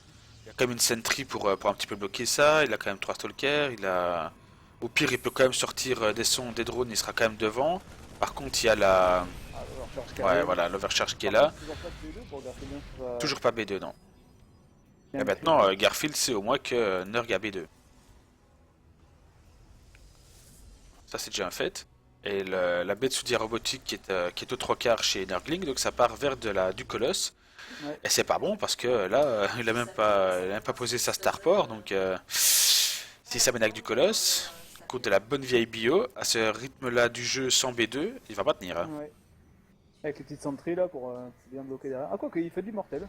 il y a quand même une sentry pour un petit peu bloquer ça. Il a quand même trois stalkers. Au pire, il peut quand même sortir des sons, des drones. Il sera quand même devant. Par contre, il y a
Ah, l'overcharge qui
ouais,
arrive.
voilà, l'overcharge qui est
Par contre,
là.
toujours pas de B2 pour Garfield. Hein. Ça...
Toujours pas B2, non.
Il y
Et
a un cri.
maintenant, Garfield sait au moins que Nurg a B2. Ça, c'est déjà un fait. Et la baie de soutien robotique qui est aux trois quarts chez Nurgling, donc ça part vers du colosse.
Ouais.
Et c'est pas bon parce que là, il a même pas posé sa starport, donc si ça mène avec du colosse, contre de la bonne vieille bio, à ce rythme-là du jeu sans B2, il va pas tenir, hein.
Ouais. Avec les petites sentries là pour bien bloquer derrière. Ah, quoi qu'il fait de l'immortel.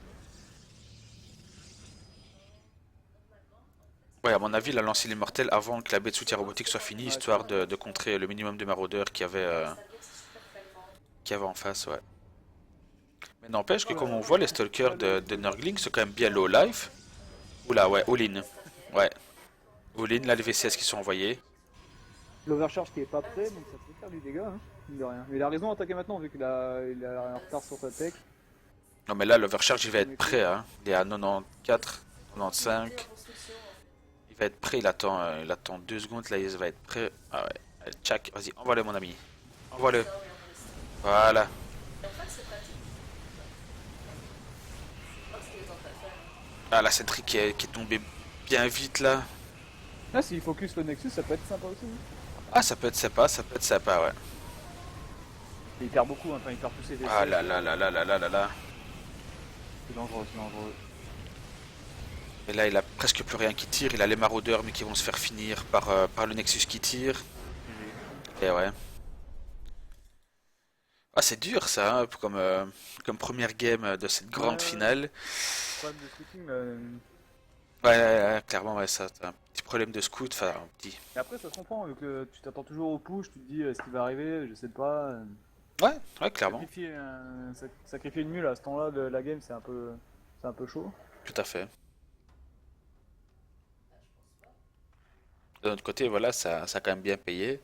Ouais, à mon avis, il a lancé l'immortel avant que la baie de soutien robotique soit finie,
Ouais, je
histoire
pense.
de contrer le minimum de maraudeurs qu'il y avait en face, ouais. Mais n'empêche que
Oula,
comme on voit, les
là,
stalkers de Nurgling sont quand même bien low life. Oula, ouais, all-in. Ouais, all-in, là, les VCS qui sont envoyés.
l'overcharge qui est pas prêt, donc ça peut faire du dégât, hein. Mine de rien. Mais il a raison d'attaquer maintenant vu il a un retard sur sa tech.
Non, mais là, l'overcharge, il va
On
être
est
prêt,
cool.
hein. Il est à 94, 95.
Et en construction,
Il va être prêt, il attend 2 secondes, là, il va être prêt. Ah ouais, allez, tchac, vas-y, envoie-le, mon ami. Envoie-le.
ça, oui, on le sait.
Voilà.
Et en fait, c'est pratique. Je crois que ce qu'il est en train de faire.
Ah, la sentry qui est tombée bien vite, là.
Là, s'il focus le Nexus, ça peut être sympa aussi. Hein.
Ah, ça peut être sympa, ouais.
Et il perd beaucoup, hein. Enfin, il perd tous ses
Ah
VCS.
là là là là là là là là.
C'est dangereux, c'est dangereux.
Et là, il a presque plus rien qui tire. Il a les maraudeurs, mais qui vont se faire finir par le Nexus qui tire. Et ouais. Ah, c'est dur ça, hein, comme première game de cette grande
Ouais.
finale.
Problème de scouting,
Clairement, ouais, ça, t'as un petit problème de scout, enfin, un petit.
mais après, ça se comprend, vu que tu t'attends toujours au push, tu te dis ce qui va arriver, je sais pas.
Ouais, clairement,
Sacrifier une mule à ce temps-là de la game, c'est un peu chaud.
tout à fait. De notre côté, voilà, ça a quand même bien payé.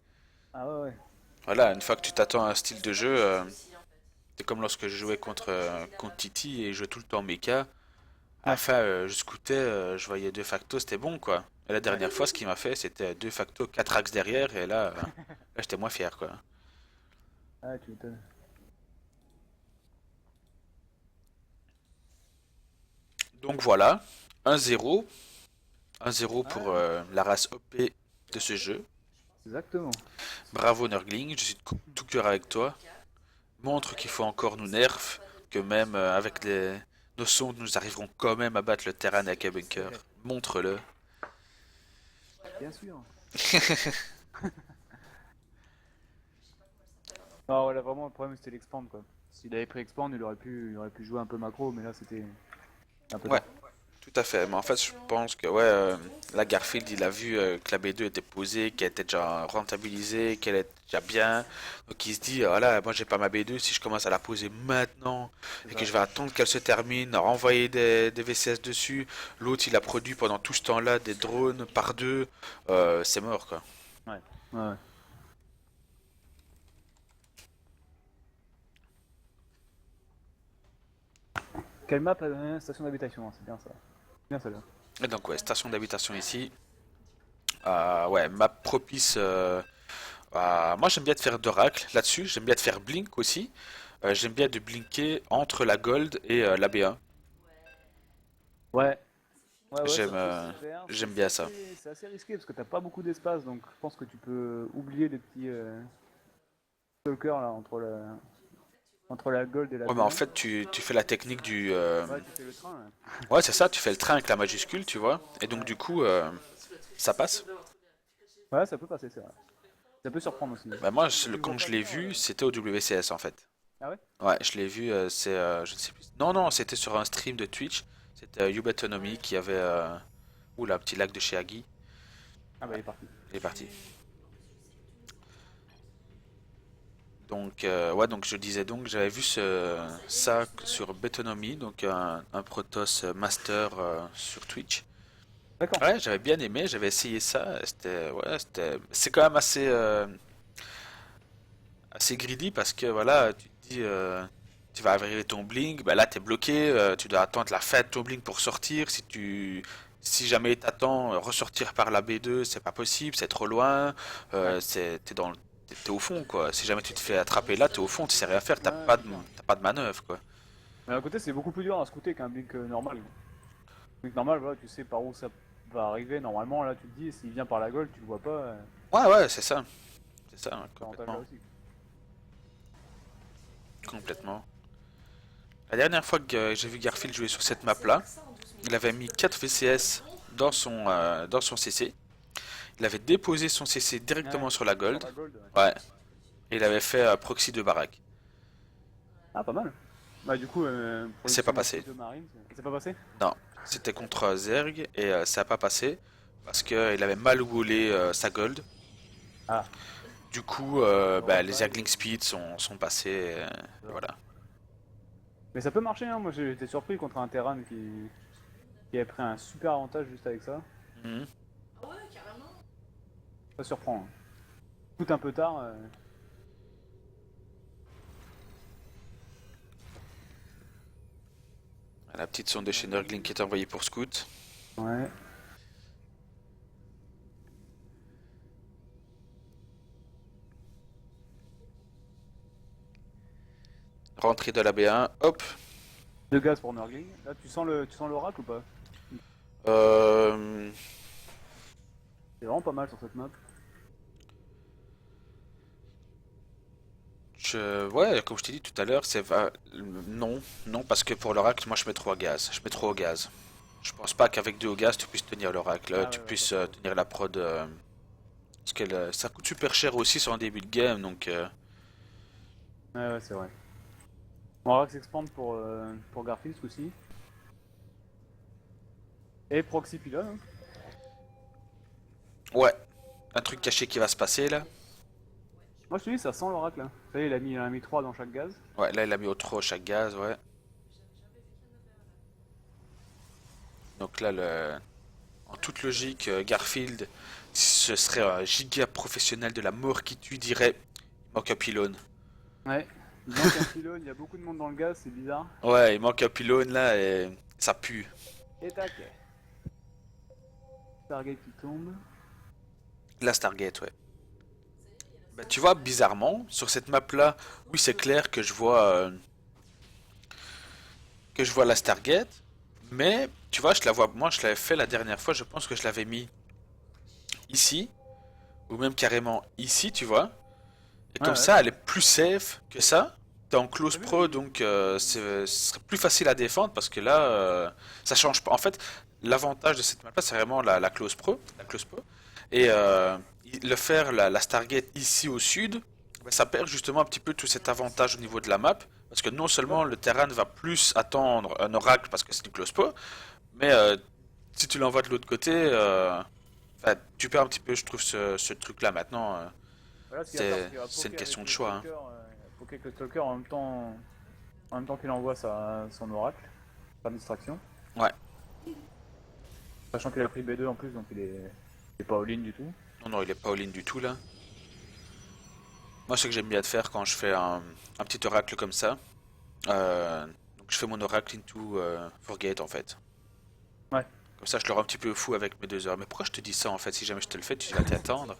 Ah ouais, ouais.
Voilà, une fois que tu t'attends à un style de jeu,
C'est le souci, en fait.
C'est comme lorsque je jouais contre Titi et je jouais tout le temps mecha. À la
Ouais.
fin, je scoutais, je voyais 2 factos, c'était bon quoi. Et la dernière fois, ce qu'il m'a fait, c'était 2 factos, 4 axes derrière, et là j'étais moins fier quoi.
Ah, tu m'étonnes.
Donc voilà, 1-0. 1-0
Ah,
pour la race OP de ce jeu.
exactement.
Bravo Nurgling, je suis de tout cœur avec toi. Montre qu'il faut encore nous nerf, que même avec nos sondes, nous arriverons quand même à battre le terrain avec un bunker. Montre-le.
Bien sûr. Ah, voilà, vraiment, le problème c'était l'expand quoi. S'il avait pris expand, il aurait pu jouer un peu macro, mais là c'était un peu
Ouais,
tard.
tout à fait. Mais en fait, je pense que ouais, la Garfield, il a vu que la B2 était posée, qu'elle était déjà rentabilisée, qu'elle est déjà bien. Donc il se dit, voilà, moi j'ai pas ma B2, si je commence à la poser maintenant
C'est
et que
ça.
je vais attendre qu'elle se termine, renvoyer des VCS dessus, l'autre il a produit pendant tout ce temps-là des drones par deux, c'est mort quoi.
Ouais. Ouais. Quelle map station d'habitation, hein, c'est bien ça. C'est bien celle-là.
Et donc ouais, station d'habitation ici. Ouais, map propice. Moi j'aime bien de faire d'oracle là-dessus, j'aime bien de faire blink aussi. J'aime bien de blinker entre la gold et la B1.
Ouais. Ouais,
J'aime
ça peut se faire.
j'aime bien ça.
C'est assez risqué parce que t'as pas beaucoup d'espace, donc je pense que tu peux oublier les petits stalkers là entre la gold et la
Ouais, mais en
B1.
fait tu fais la technique du
Ouais, tu fais le train là.
ouais, c'est ça, tu fais le train avec la majuscule, tu vois. Et donc
Ouais.
du coup ça passe.
Ouais, ça peut passer, c'est vrai. Ça peut surprendre aussi.
Bah, moi
Tu le vois
quand
pas
je l'ai
venir.
vu, c'était au WCS en fait.
Ah ouais?
Ouais, je l'ai vu, c'est je ne sais plus. Non non, c'était sur un stream de Twitch. C'était Ubetonomy qui avait oula, un petit lac de chez Agui.
Ah bah
Ouais,
il est parti.
il est parti. Donc, ouais, donc je disais donc, j'avais vu ça sur Betonomy, donc un Protoss Master sur Twitch.
D'accord.
Ouais, j'avais bien aimé, j'avais essayé ça. C'est quand même assez greedy parce que voilà, tu te dis, tu vas arriver ton blink, bah là t'es bloqué, tu dois attendre la fin de ton blink pour sortir. Si jamais t'attends ressortir par la B2, c'est pas possible, c'est trop loin,
Ouais.
t'es au fond quoi. Si jamais tu te fais attraper là, t'es au fond, tu sais rien faire,
Ouais, c'est clair.
t'as pas de manœuvre quoi.
Mais à côté, c'est beaucoup plus dur à scouter qu'un blink normal. Un blink normal, voilà, tu sais par où ça va arriver. Normalement, là, tu te dis, s'il vient par la gold, tu le vois pas.
Ouais, ouais, c'est ça,
Cet avantage-là
complètement,
aussi.
complètement. La dernière fois que j'ai vu Garfield jouer sur cette map-là, il avait mis 4 VCS dans son CC. Il avait déposé son CC
Ouais,
directement sur la
sur
gold.
la gold, ouais.
Ouais. Et il avait fait proxy de baraque.
Ah, pas mal. Bah, du coup,
C'est pas
production
passé.
de marine, c'est pas passé?
Non. C'était contre Zerg et ça a pas passé. Parce qu'il avait mal wallé sa gold.
Ah,
Du coup,
t'auras
les
pas.
Zergling Speed sont passés. Et voilà.
Mais ça peut marcher, hein. Moi, j'ai été surpris contre un Terran qui a pris un super avantage juste avec ça.
Mhm.
Ah ouais, carrément.
Ça surprend, hein. Tout un peu tard.
La petite sonde de chez Nurgling qui est envoyée pour Scout.
Ouais.
Rentrée de la B1. Hop.
De gaz pour Nurgling. Là, tu sens l'oracle ou pas?
Euh,
C'est vraiment pas mal sur cette map.
Ouais, comme je t'ai dit tout à l'heure, non, non, parce que pour l'oracle, moi je mets trop au gaz. Je mets trop au gaz. Je pense pas qu'avec 2 au gaz, tu puisses tenir l'oracle.
Ah
Tu
ouais,
puisses
pas trop.
tenir la prod. Parce que ça coûte super cher aussi sur un début de game, donc.
Ouais, c'est vrai. On va s'expand pour Garfield ce coup-ci. Et Proxy Pylon, hein.
Ouais, un truc caché qui va se passer là.
Moi je te dis, ça sent l'oracle, hein. Vous savez, il a mis 3 dans chaque gaz.
Ouais, là il a mis au trop chaque gaz, ouais. Donc là, en toute logique, Garfield, ce serait un giga professionnel de la mort qui tue, dirait il manque un pylône.
Ouais. Il manque un pylône, il y a beaucoup de monde dans le gaz, c'est bizarre.
Ouais, il manque un pylône là et ça pue.
Et tac. Stargate qui tombe.
La Stargate, ouais. Bah, tu vois, bizarrement, sur cette map là, oui, c'est clair que je vois la Stargate, mais tu vois, je la vois, moi je l'avais fait la dernière fois, je pense que je l'avais mis ici, ou même carrément ici, tu vois. Et
Ouais,
comme
ouais.
ça, elle est plus safe que ça. T'es en close
T'as vu,
pro, donc ce serait plus facile à défendre parce que là, ça change pas. En fait, l'avantage de cette map-là, c'est vraiment la close pro, la close pro. Et le faire la Stargate ici au sud, ben, ça perd justement un petit peu tout cet avantage au niveau de la map. Parce que non seulement le terrain va plus attendre un oracle parce que c'est une close pro, mais si tu l'envoies de l'autre côté, enfin, tu perds un petit peu, je trouve, ce truc-là maintenant.
Voilà ce qu'il va faire, c'est qu'il va
C'est une
poker avec
question de
le
choix, hein.
stalker, poker avec le stalker en même temps qu'il envoie son oracle, par distraction.
Ouais.
Sachant qu'il a pris B2 en plus, donc il est pas all-in du tout.
Non, non, il est pas all-in du tout là. Moi, ce que j'aime bien de faire quand je fais un petit oracle comme ça, donc je fais mon oracle into Forgate en fait.
Ouais.
Comme ça, je le rends un petit peu fou avec mes 2 heures. Mais pourquoi je te dis ça en fait? Si jamais je te le fais, tu vas t'y attendre.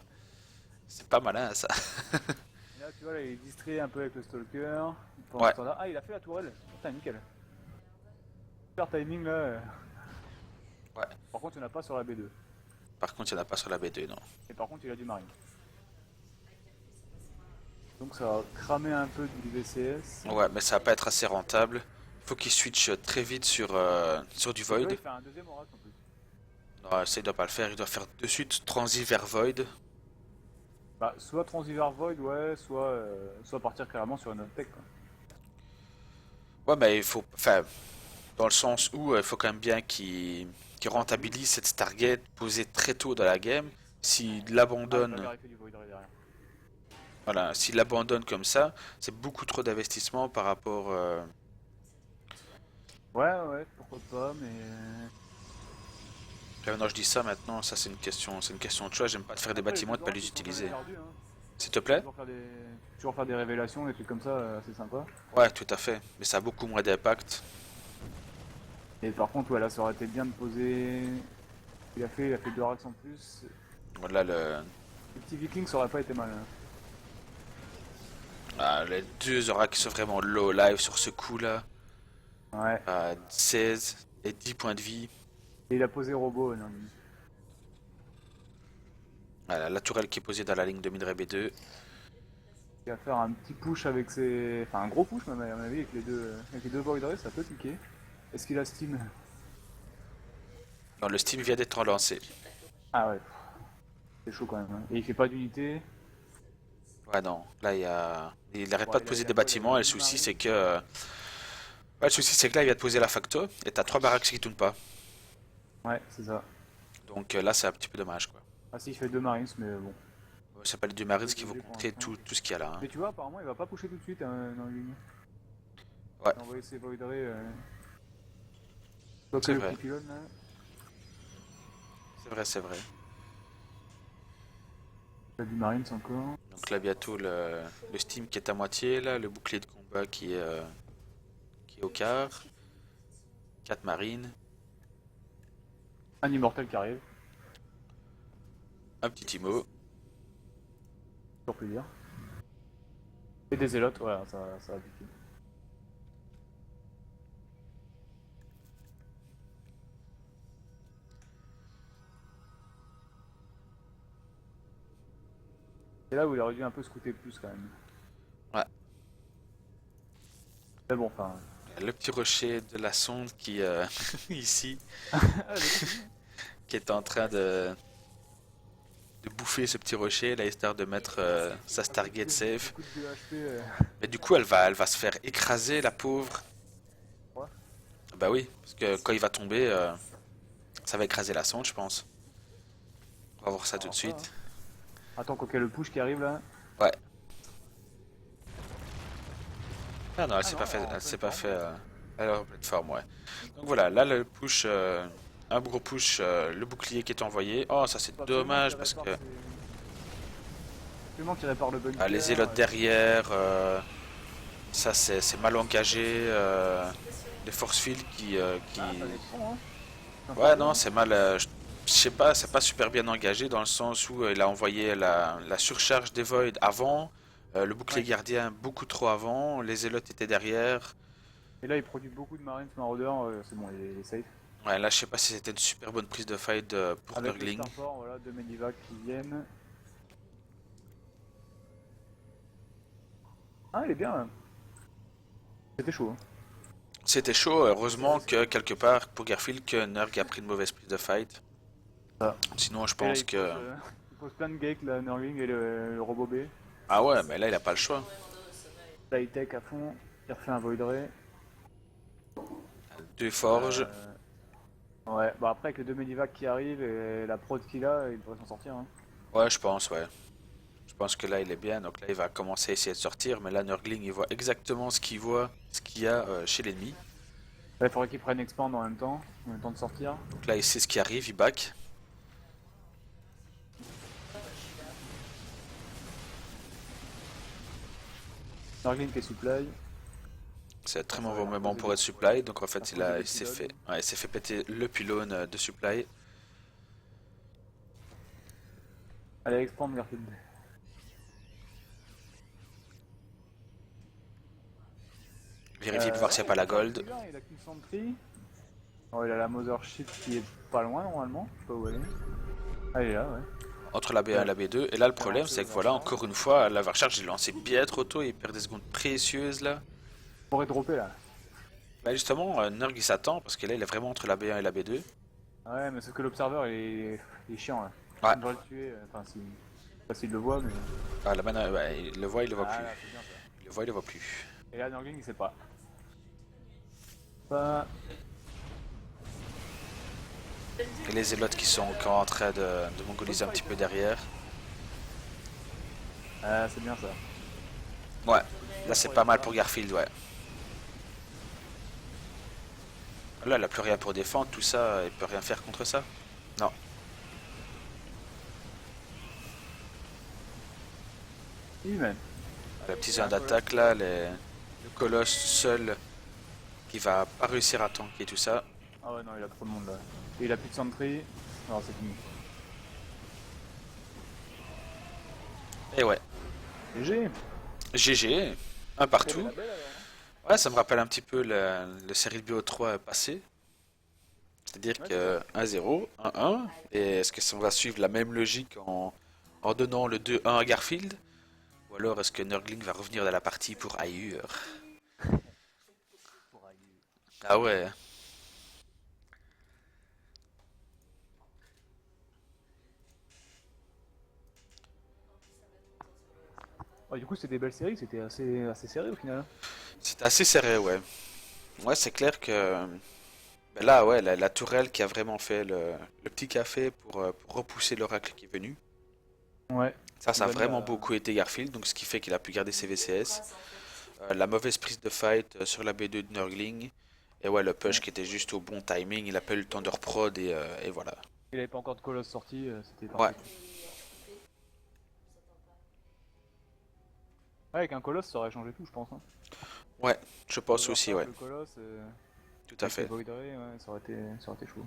C'est pas malin ça.
Et là, tu vois, là, il est distrait un peu avec le stalker. Pendant
Ouais.
ce temps-là- Ah, il a fait la tourelle. Putain, nickel. Super timing là.
Ouais.
Par contre, il n'y en a pas sur la B2.
Par contre, il n'y en a pas sur la B2, non.
Et par contre, il a du marine. Donc ça va cramer un peu du VCS.
Ouais, mais ça va pas être assez rentable. Faut qu'il switch très vite sur du
Tu vois,
Void.
il fait un deuxième oracle en plus.
Non, ça il doit pas le faire. Il doit faire de suite transi vers Void.
Bah, soit Transivers Void, ouais, soit partir carrément sur une autre tech, quoi.
Ouais, mais il faut. Enfin, dans le sens où il faut quand même bien qu'il rentabilise cette Stargate posée très tôt dans la game. S'il
Ah, il va
l'abandonne,
vérifier du Void derrière.
voilà, s'il l'abandonne comme ça, c'est beaucoup trop d'investissement par rapport.
Ouais, ouais, pourquoi pas, mais.
Non, je dis ça maintenant, ça c'est une question de choix. J'aime pas de faire des
Après,
bâtiments et de pas
oracle,
les
ils sont jamais
utiliser.
perdus, hein.
S'il te
Tu peux
plaît?
toujours faire des révélations, des trucs comme ça, c'est sympa.
Ouais, tout à fait. Mais ça a beaucoup moins d'impact.
Et par contre, ouais, là, ça aurait été bien de poser. Il a fait deux racks en plus.
Voilà
Le petit Viking, ça aurait pas été mal, hein.
les 2 oracles qui sont vraiment low live sur ce coup là.
Ouais.
16 et 10 points de vie.
Et il a posé robot, non.
Voilà, la tourelle qui est posée dans la ligne de minerai B2.
Il va faire un petit push avec ses. Enfin, un gros push, même, à mon avis, avec les deux Void Rays, ça peut piquer. Est-ce qu'il a Steam?
Non, le Steam vient d'être relancé.
Ah ouais. C'est chaud quand même, hein. Et il fait pas d'unité.
Ouais, non. Là, il arrête
Ouais,
pas de poser des bâtiments et le souci c'est que. Ouais, le souci c'est que là, il vient de poser la facto et t'as 3 baraques qui tournent pas.
Ouais, c'est ça.
Donc là, c'est un petit peu dommage quoi.
Ah si, il fait deux Marines, mais bon.
C'est pas les 2 marines qui vont
Désolé pour
contrer
l'instant.
tout ce qu'il y a là, hein.
Mais tu vois, apparemment, il va pas pusher tout de suite, hein, dans la ligne.
Ouais.
Il a envoyé ses Void Rays. Bloquer
C'est
le
vrai.
petit pylône, là.
C'est vrai, c'est vrai.
Il a du Marines encore.
Donc là, bientôt le Steam qui est à moitié, là, le bouclier de combat qui est au quart. 4 marines.
Un immortel qui arrive,
Un petit Timo.
toujours plaisir. Et des zélotes, voilà, ça va piquer. C'est là où il aurait dû un peu scouter plus quand même.
Ouais.
Mais bon, enfin.
Le petit rocher de la sonde qui, ici,
Ah, le-
qui est en train de bouffer ce petit rocher, là, histoire de mettre sa Stargate safe.
Beaucoup de HP.
Mais du coup, elle va se faire écraser, la pauvre.
Ouais.
Bah oui, parce que quand il va tomber, ça va écraser la sonde, je pense. On va voir ça tout de
Alors, ça,
suite.
Attends, quoi qu'il y ait le push qui arrive là.
Ouais. Ah non, elle s'est
non,
pas fait,
en
elle s'est
pleine
pas
forme.
fait, elle est en pleine forme, ouais. Donc voilà, là le push, un gros push, le bouclier qui est envoyé. Oh, ça c'est
Faut absolument
dommage
qu'il
parce que
répare Absolument qu'il répare le bunker.
les élotes derrière, Ça, c'est mal engagé. Les force fields qui...
Ah, ça dépend, hein.
Ouais, non, c'est mal. Je sais pas, c'est pas super bien engagé dans le sens où il a envoyé la surcharge des Void avant, le bouclier
Ouais.
gardien beaucoup trop avant, les Zélotes étaient derrière.
Et là, il produit beaucoup de Marines Marauders, c'est bon, il est safe.
Ouais, là, je sais pas si c'était une super bonne prise de fight pour
Avec le
Nurgling.
Starport, voilà, deux Medivac qui viennent. Ah, il est bien, même. C'était chaud, hein.
C'était chaud, heureusement que quelque part pour Garfield que Nurg a pris une mauvaise prise de fight.
Ah.
Sinon, je
Et là,
pense que.
il pose plein de gates, la Nurgling et le robot B.
Ah ouais, mais là, il a pas le choix.
La high-tech à fond, il refait un Void Ray.
Deux forges.
Ouais, bah après avec les deux Medivac qui arrivent et la prod qu'il a, il devrait s'en sortir, hein.
Ouais, je pense, ouais. Je pense que là, il est bien. Donc là, il va commencer à essayer de sortir. Mais là, Nurgling, il voit exactement ce qu'il voit, ce qu'il y a chez l'ennemi.
Là, il faudrait qu'il prenne Expand en même temps de sortir.
Donc là, il sait ce qui arrive, il back.
Nurgling qui est supply.
C'est un très
Ça va
mauvais
leur
moment
poser
pour
des-
être supply. Donc en
leur
fait,
poser des
il s'est
pylônes.
fait, ouais, il s'est fait péter le pylône de supply.
Allez, Expand Garfield.
Vérifie de voir s'il n'y a pas la gold.
Il a qu'une Sentry. Oh, il a la Mothership qui est pas loin normalement. Je sais pas où elle est. Ah, elle est là, ouais.
Entre la B1 et la B2. Et là, le problème, c'est que voilà, encore une fois, la Varcharge, il lancé bien trop tôt. Il perd des secondes précieuses là.
Il pourrait dropper là.
Bah justement, Nurg il s'attend parce que là, il est vraiment entre la B1 et la B2.
Ouais, mais sauf que l'observeur il est chiant là.
Ouais.
On devrait le tuer. Enfin, si. Pas s'il le voit, mais.
Ah, la mana, ouais, il le voit, il le voit
Ah
plus.
là, c'est bien ça.
Il le voit, il le voit plus.
Et là, Nurgling il sait pas. Pas.
Et les Zélotes qui sont encore en train de mongoliser un petit peu derrière.
Ah, c'est bien ça.
Ouais, là c'est pas mal pour Garfield, ouais. Là, il a plus rien pour défendre, tout ça, il peut rien faire contre ça. Non.
Even.
La petite zone d'attaque là, le colosse seul qui va pas réussir à tanker tout ça.
Ah ouais, non, il a trop de monde là. Et il a plus de Sentry. Alors c'est fini.
Et ouais,
GG.
GG, un partout. Ouais, ça me rappelle un petit peu le série de BO3 passé. C'est-à-dire
Ouais,
que 1-0, 1-1. Et est-ce que ça va suivre la même logique en donnant le 2-1 à Garfield? Ou alors est-ce que Nurgling va revenir dans la partie pour ailleurs? Ah ouais.
Oh, du coup, c'était des belles séries, c'était assez serré au final.
C'est assez serré, ouais. Ouais, c'est clair que ben là, ouais, la tourelle qui a vraiment fait le petit café pour repousser l'oracle qui est venu.
Ouais.
Ça a
Bonne,
vraiment beaucoup été Garfield, donc ce qui fait qu'il a pu garder ses VCS. La mauvaise prise de fight sur la B2 de Nurgling. Et ouais, le push
Ouais.
qui était juste au bon timing, il a pas eu le temps de reprod et voilà.
Il avait pas encore de colosse sorti, c'était
Ouais,
parfait. Ouais, avec un colosse, ça aurait changé tout, je pense, hein.
ouais, je pense aussi, ouais,
Le colosse,
tout à
avec les
fait.
Void Ray, ouais, ça aurait été chaud.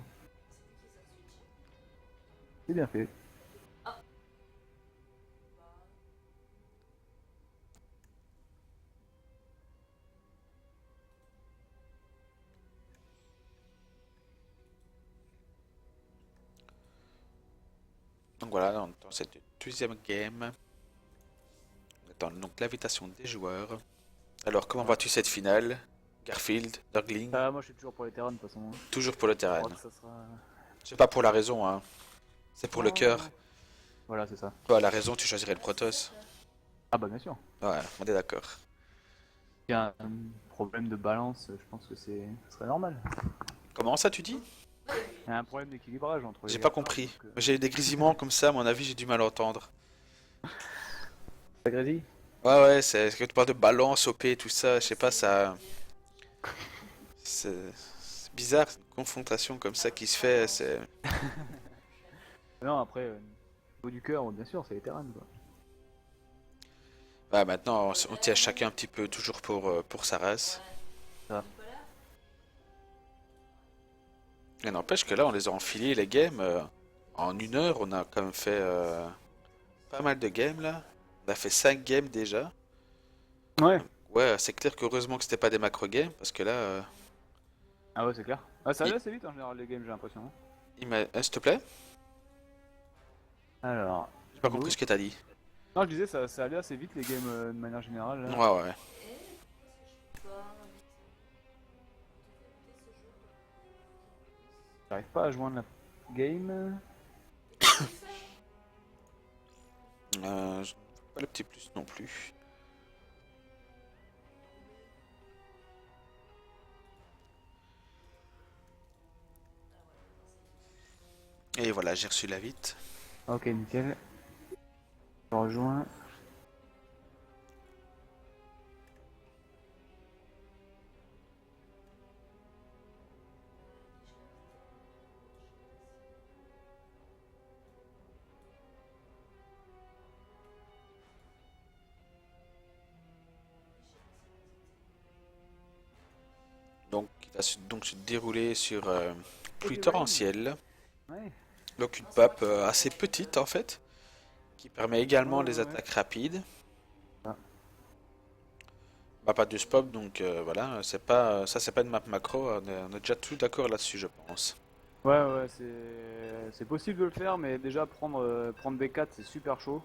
C'est bien fait.
Donc voilà, dans cette deuxième game, on attend donc l'invitation des joueurs. Alors, comment vois-tu cette finale? Garfield, Nurgling,
Ah, moi je suis toujours pour les terrains de toute façon, hein.
toujours pour le
Je
terrain.
crois que ça sera.
C'est pas pour la raison, hein. C'est pour le
Non.
cœur.
Voilà, c'est ça.
Toi, la raison, tu choisirais le Protoss.
Ah, bah bien sûr.
Ouais, on est d'accord.
Il y a un problème de balance, je pense que ce serait normal.
Comment ça, tu dis?
Il y a un problème d'équilibrage entre les.
J'ai pas
Gardes,
compris.
donc,
J'ai eu des grésillements comme ça, à mon avis, j'ai du mal à entendre.
Ça grésille.
Ouais, ouais, c'est que tu parles de balance, OP, tout ça, je sais pas, ça. C'est bizarre, une confrontation comme ça qui se fait, c'est.
Non, après, au niveau du cœur, bien sûr, c'est les terrains, quoi.
Bah maintenant, on tient chacun un petit peu toujours pour sa race.
Ah.
Et n'empêche que là, on les a enfilés, les games. En 1 heure, on a quand même fait pas mal de games là. On a fait 5 games déjà.
Ouais.
Ouais, c'est clair qu'heureusement que c'était pas des macro games, parce que là,
Ah ouais, c'est clair. Ah, ça
il,
allait assez vite en général les games, j'ai l'impression.
s'il te plaît?
Alors,
J'ai pas compris
nous.
ce que t'as dit.
Non, je disais, ça allait assez vite les games de manière générale
Ouais,
là.
ouais.
Pourquoi est-ce que je peux pas inviter ce jeu
J'arrive pas à joindre la game.
Je ne vois pas le petit plus non plus. Et voilà, j'ai reçu l'invite.
Ok, nickel. Je rejoins.
Donc, il va donc se dérouler sur pluie
Heavy
torrentielle.
Ouais.
Donc, une map assez petite en fait, qui permet également
Ouais,
les
ouais, ouais.
attaques rapides.
Ah.
Bah, pas de spot, donc voilà, c'est pas une map macro. On est déjà tout d'accord là-dessus, je pense.
Ouais, ouais, c'est possible de le faire, mais déjà prendre B4 c'est super chaud.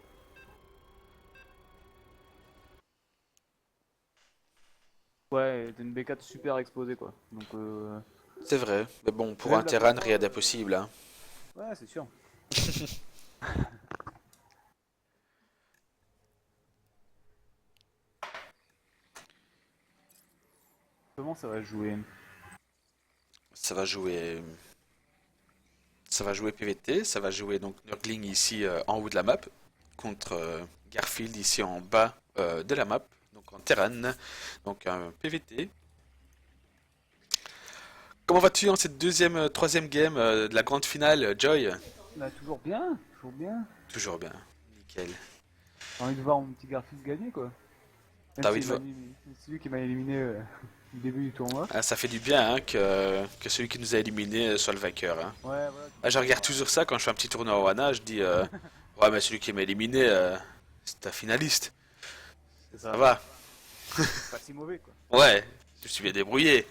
Ouais, et t'as une B4 super exposée quoi. Donc
C'est vrai, mais bon, pour un
même la
terrain,
compo,
rien d'impossible, hein.
ouais, c'est sûr. Comment ça va jouer?
Ça va jouer, ça va jouer PVT, ça va jouer donc Nurgling ici en haut de la map contre Garfield ici en bas de la map, donc en Terran, donc un PVT. Comment vas-tu en cette deuxième, troisième game de la grande finale, Joy?
Bah toujours bien, toujours bien.
Toujours bien, nickel.
J'ai envie de voir mon petit Garfield gagner quoi. Même
T'as envie
si
de voir?
c'est lui qui m'a éliminé au début du tournoi.
Ah, ça fait du bien hein, que celui qui nous a éliminés soit le vainqueur. Hein.
Ouais, voilà, tu
Ah,
peux
je
pas
regarde
avoir.
toujours ça quand je fais un petit tournoi au Wana, je dis ouais mais celui qui m'a éliminé, c'est un finaliste.
C'est
Ça
ça.
va.
Pas si mauvais quoi.
Ouais, je me suis bien débrouillé.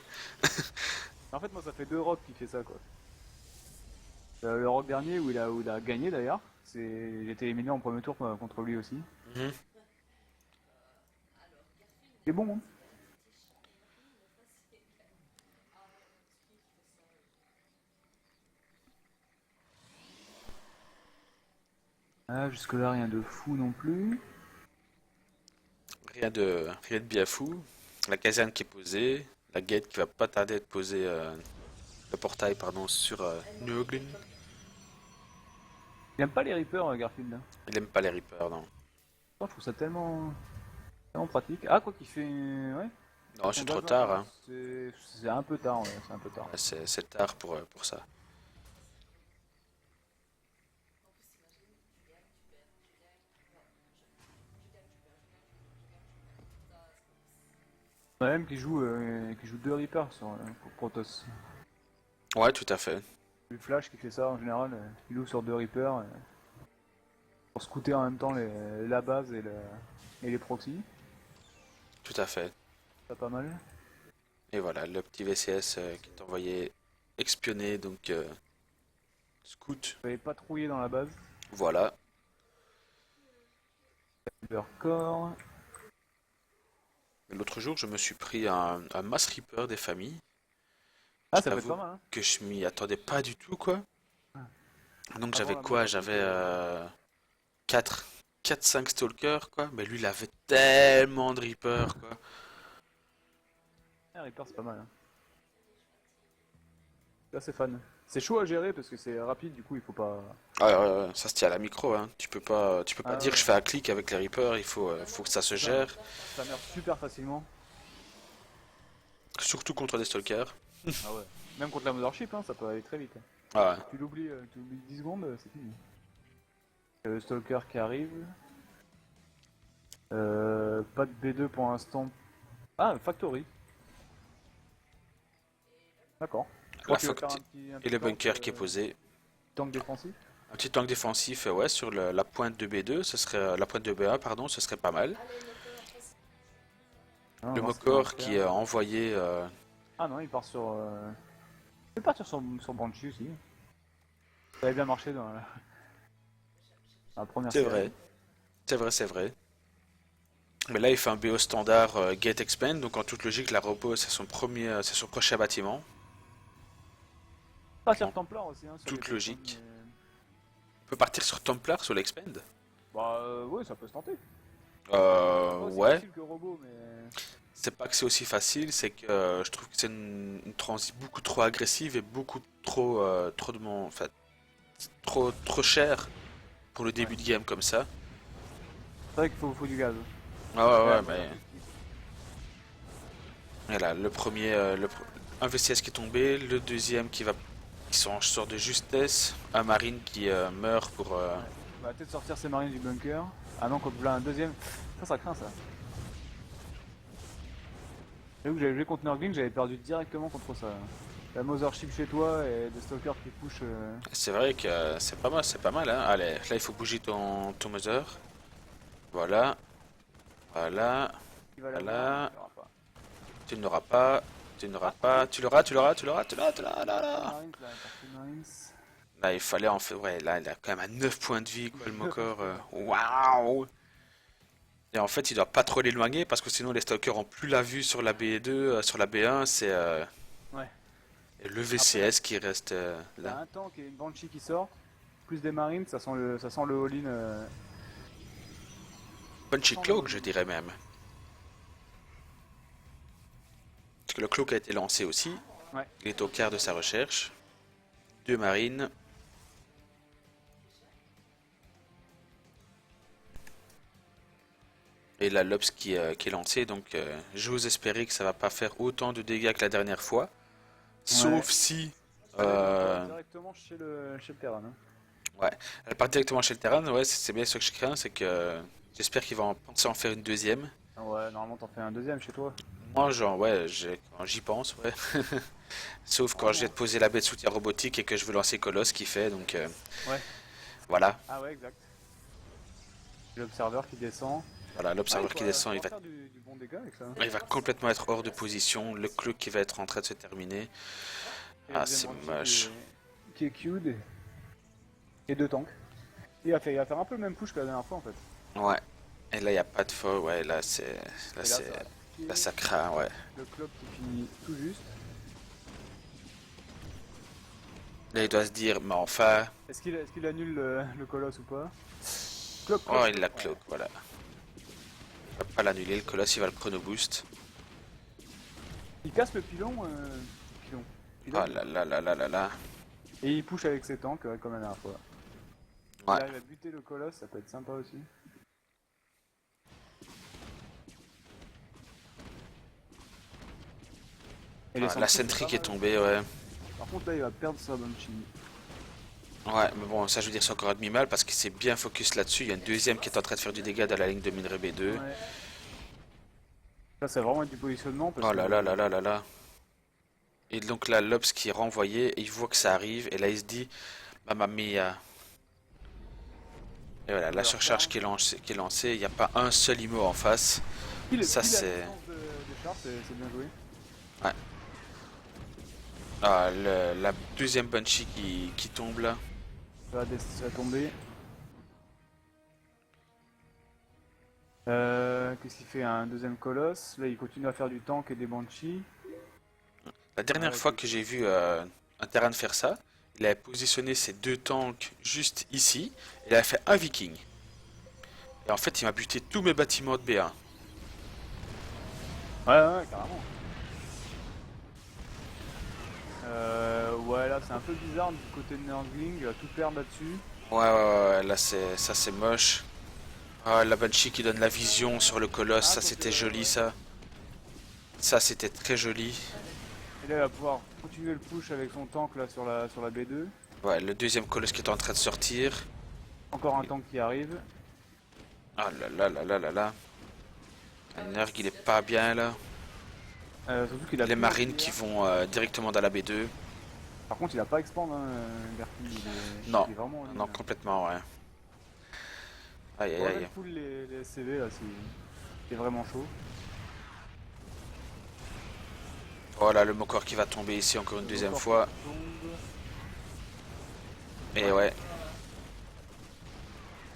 En fait, moi ça fait deux rocks qui fait ça quoi. Le rock dernier où il a gagné d'ailleurs, j'ai été éliminé en premier tour contre lui aussi.
Mhm.
C'est bon, hein. Ah, jusque-là, rien de fou non plus.
Rien de bien fou. La caserne qui est posée, la gate qui va pas tarder à être posée, le portail pardon sur Nurglin.
Il aime pas les Reapers, Garfield, là.
Il aime pas les Reapers, non.
Je trouve ça tellement pratique. Ah, quoi qu'il fait. Ouais.
Non,
Son
c'est trop
dash
tard,
arrière,
hein.
c'est un peu tard, ouais, c'est un peu tard.
Ouais, c'est tard pour ça.
Ouais, même qui joue deux Reapers pour Protoss.
Ouais, tout à fait.
Le Flash qui fait ça en général, il ouvre sur deux Reapers pour scouter en même temps la base et les proxys.
Tout à fait.
C'est pas mal.
Et voilà, le petit VCS qui est envoyé espionner, donc scout.
Vous allez patrouiller dans la base.
Voilà.
Leur corps.
L'autre jour, je me suis pris un Mass Reaper des familles.
Ah,
Je
ça peut être
t'avoue
pas mal, hein.
que je m'y attendais pas du tout, quoi. Donc
Avant
j'avais
la
quoi?
méta pique,
J'avais 4, 4-5 stalkers, quoi. Mais lui, il avait tellement de Reapers, quoi.
Reaper c'est pas mal, hein. Là, c'est fan. C'est chaud à gérer parce que c'est rapide, du coup, il faut pas.
Ah, ça se tient à la micro, hein. Tu peux pas
Ah
dire je
ouais,
fais un clic avec les Reapers, faut que ça se
ça,
gère.
ça meurt super facilement.
Surtout contre des stalkers.
Ah ouais. Même contre la Mothership, hein, ça peut aller très vite.
Ah ouais.
Tu l'oublies 10 secondes, c'est fini. Le Stalker qui arrive. Pas de B2 pour l'instant. Ah, Factory. D'accord. Je crois
La
qu'il va
Foct-
faire un
Et
petit
le
tank,
bunker qui est posé.
tank défensif.
Un petit tank défensif, ouais, sur la pointe de B2, ce serait la pointe de B1, pardon, ce serait pas mal.
Ah, les moteurs, facile.
Ah, on va
Le
voir ce qu'il va
Mokor qui est
faire.
envoyé.
Ah non, il part sur. Il peut partir sur Banshee aussi. Ça avait bien marché dans la première
C'est
série.
vrai, c'est vrai, c'est vrai. Mais là, il fait un BO standard Gate Expand, donc en toute logique, la repose, c'est son prochain bâtiment.
Partir
En
Templar aussi, hein, sur
toute
Gate Expand,
logique.
mais-
On peut partir sur Templar sur l'Expand.
Bah, ouais, ça peut se tenter. C'est pas aussi
Ouais.
facile que Robot, mais.
C'est pas que c'est aussi facile, c'est que je trouve que c'est une transi beaucoup trop agressive et beaucoup trop de mon, enfin, trop cher pour le début de game comme ça.
C'est vrai qu'il faut du gaz.
Ah ouais,
Ouais,
ouais, mais voilà, le premier, un VCS qui est tombé, le deuxième qui sont en sorte de justesse, un marine qui meurt pour.
On va peut-être sortir ses marines du bunker. Ah non, comme là, un deuxième. Ça craint ça. J'avoue que j'avais joué contre Nurgling, j'avais perdu directement contre ça. La Mothership chez toi et des stalkers qui push.
C'est vrai que c'est pas mal, hein. Allez, là il faut bouger ton Mother. Voilà, voilà.
Qui va
Voilà.
l'avoir, il l'aura pas.
Tu ne l'auras pas, tu ne l'auras pas, tu l'auras, tu l'auras, tu l'auras, tu l'auras, tu l'auras, là, là.
Marines, là, partie Marines.
Là, il fallait en faire, ouais, là, il a quand même à 9 points de vie, quoi, le Mokor. Waouh! Et en fait, il doit pas trop l'éloigner parce que sinon les stalkers ont plus la vue sur la B2, sur la B1, c'est
Ouais.
et le VCS qui reste
T'as
là.
un tank et une Banshee qui sort, plus des Marines, ça sent le all-in.
Punchy Cloak, je dirais même. Parce que le Cloak a été lancé aussi.
Ouais.
Il est au quart de sa recherche. Deux marines. Et la Lops qui est lancée, donc j'ose espérer que ça va pas faire autant de dégâts que la dernière fois. Sauf si
Directement chez le terrain. Hein.
ouais, elle part directement chez le terrain, ouais, c'est bien ce que je crains, c'est que j'espère qu'il va penser en faire une deuxième.
Ah ouais, normalement t'en fais un deuxième chez toi.
Moi, genre, ouais, quand j'y pense, ouais. Sauf quand je vais te poser la bête de soutien robotique et que je veux lancer Colosse qui fait, donc
Ouais.
voilà.
Ah ouais, exact. L'observeur qui descend.
Voilà, l'observeur qui descend, il va,
faire du bon dégât avec ça.
il va complètement être hors de position, le cloak qui va être en train de se terminer.
Et
Ah,
le
c'est
deuxième
moche.
Qui est queued. Et deux tanks. Il va faire un peu le même push que la dernière fois en fait.
Ouais. Et là, il n'y a pas de faux, ouais, là,
Et
c'est,
ça va piquer.
là, ça craint, ouais.
Le club qui finit tout juste.
Là, il doit se dire, mais enfin,
Est-ce qu'il annule le colosse ou pas?
oh, il la cloak, voilà. Il va pas l'annuler, le Colosse, il va le chrono boost.
Il casse le pilon. Pilon.
Oh là là là là là là.
Et il push avec ses tanks comme la dernière fois.
Ouais.
Il arrive à buter le colosse, ça peut être sympa aussi. Et les
Ah,
sentries,
la
c'est
sentry
pas
qui est
mal.
tombée, ouais.
Par contre là il va perdre sa Banshee.
Ouais, mais bon, ça je veux dire, c'est encore un demi-mal parce qu'il s'est bien focus là-dessus. Il y a une deuxième qui est en train de faire du dégât dans la ligne de minerai B2.
Ouais. Là c'est vraiment du positionnement parce
Oh
que
là là là là là là. Et donc là, l'Obs qui est renvoyé, et il voit que ça arrive, et là il se dit, Mamma mia. Et voilà, la surcharge qui est lancée, il n'y a pas un seul IMO en face. Ça,
pile à
c'est-
distance de char, c'est bien joué.
Ah, la deuxième Banshee qui tombe là.
Ça va tomber. Qu'est-ce qu'il fait? Un deuxième colosse. Là il continue à faire du tank et des Banshees.
La dernière
Ouais,
fois que j'ai vu un terrain faire ça, il avait positionné ses deux tanks juste ici, et il avait fait un viking. Et en fait, il m'a buté tous mes bâtiments de B1.
Ouais, carrément. Ouais, là c'est un peu bizarre du côté de Nurgling, il va tout perdre là-dessus.
Ouais, là ça c'est moche. Ah, la Banshee qui donne la vision sur le colosse, ça
donc,
c'était joli
ouais.
ça. Ça c'était très joli.
Et là il va pouvoir continuer le push avec son tank là sur la B2.
Ouais, le deuxième colosse qui est en train de sortir.
Encore un tank qui arrive.
Ah là là là là là là. Nerg il est pas bien là.
Surtout qu'il a
Les
plus
marines
d'artillerie.
qui vont directement dans la B2.
Par contre, il a pas expand, hein, Garfield,
Non,
il est vraiment en ligne,
non
là.
complètement ouais. Aïe
On
aïe
va
aïe.
mettre full les SCV là, c'est vraiment chaud.
Oh là le Mokor qui va tomber ici encore une
Le
deuxième
Mokor
fois.
qui tombe.
Et
Ouais.
ouais.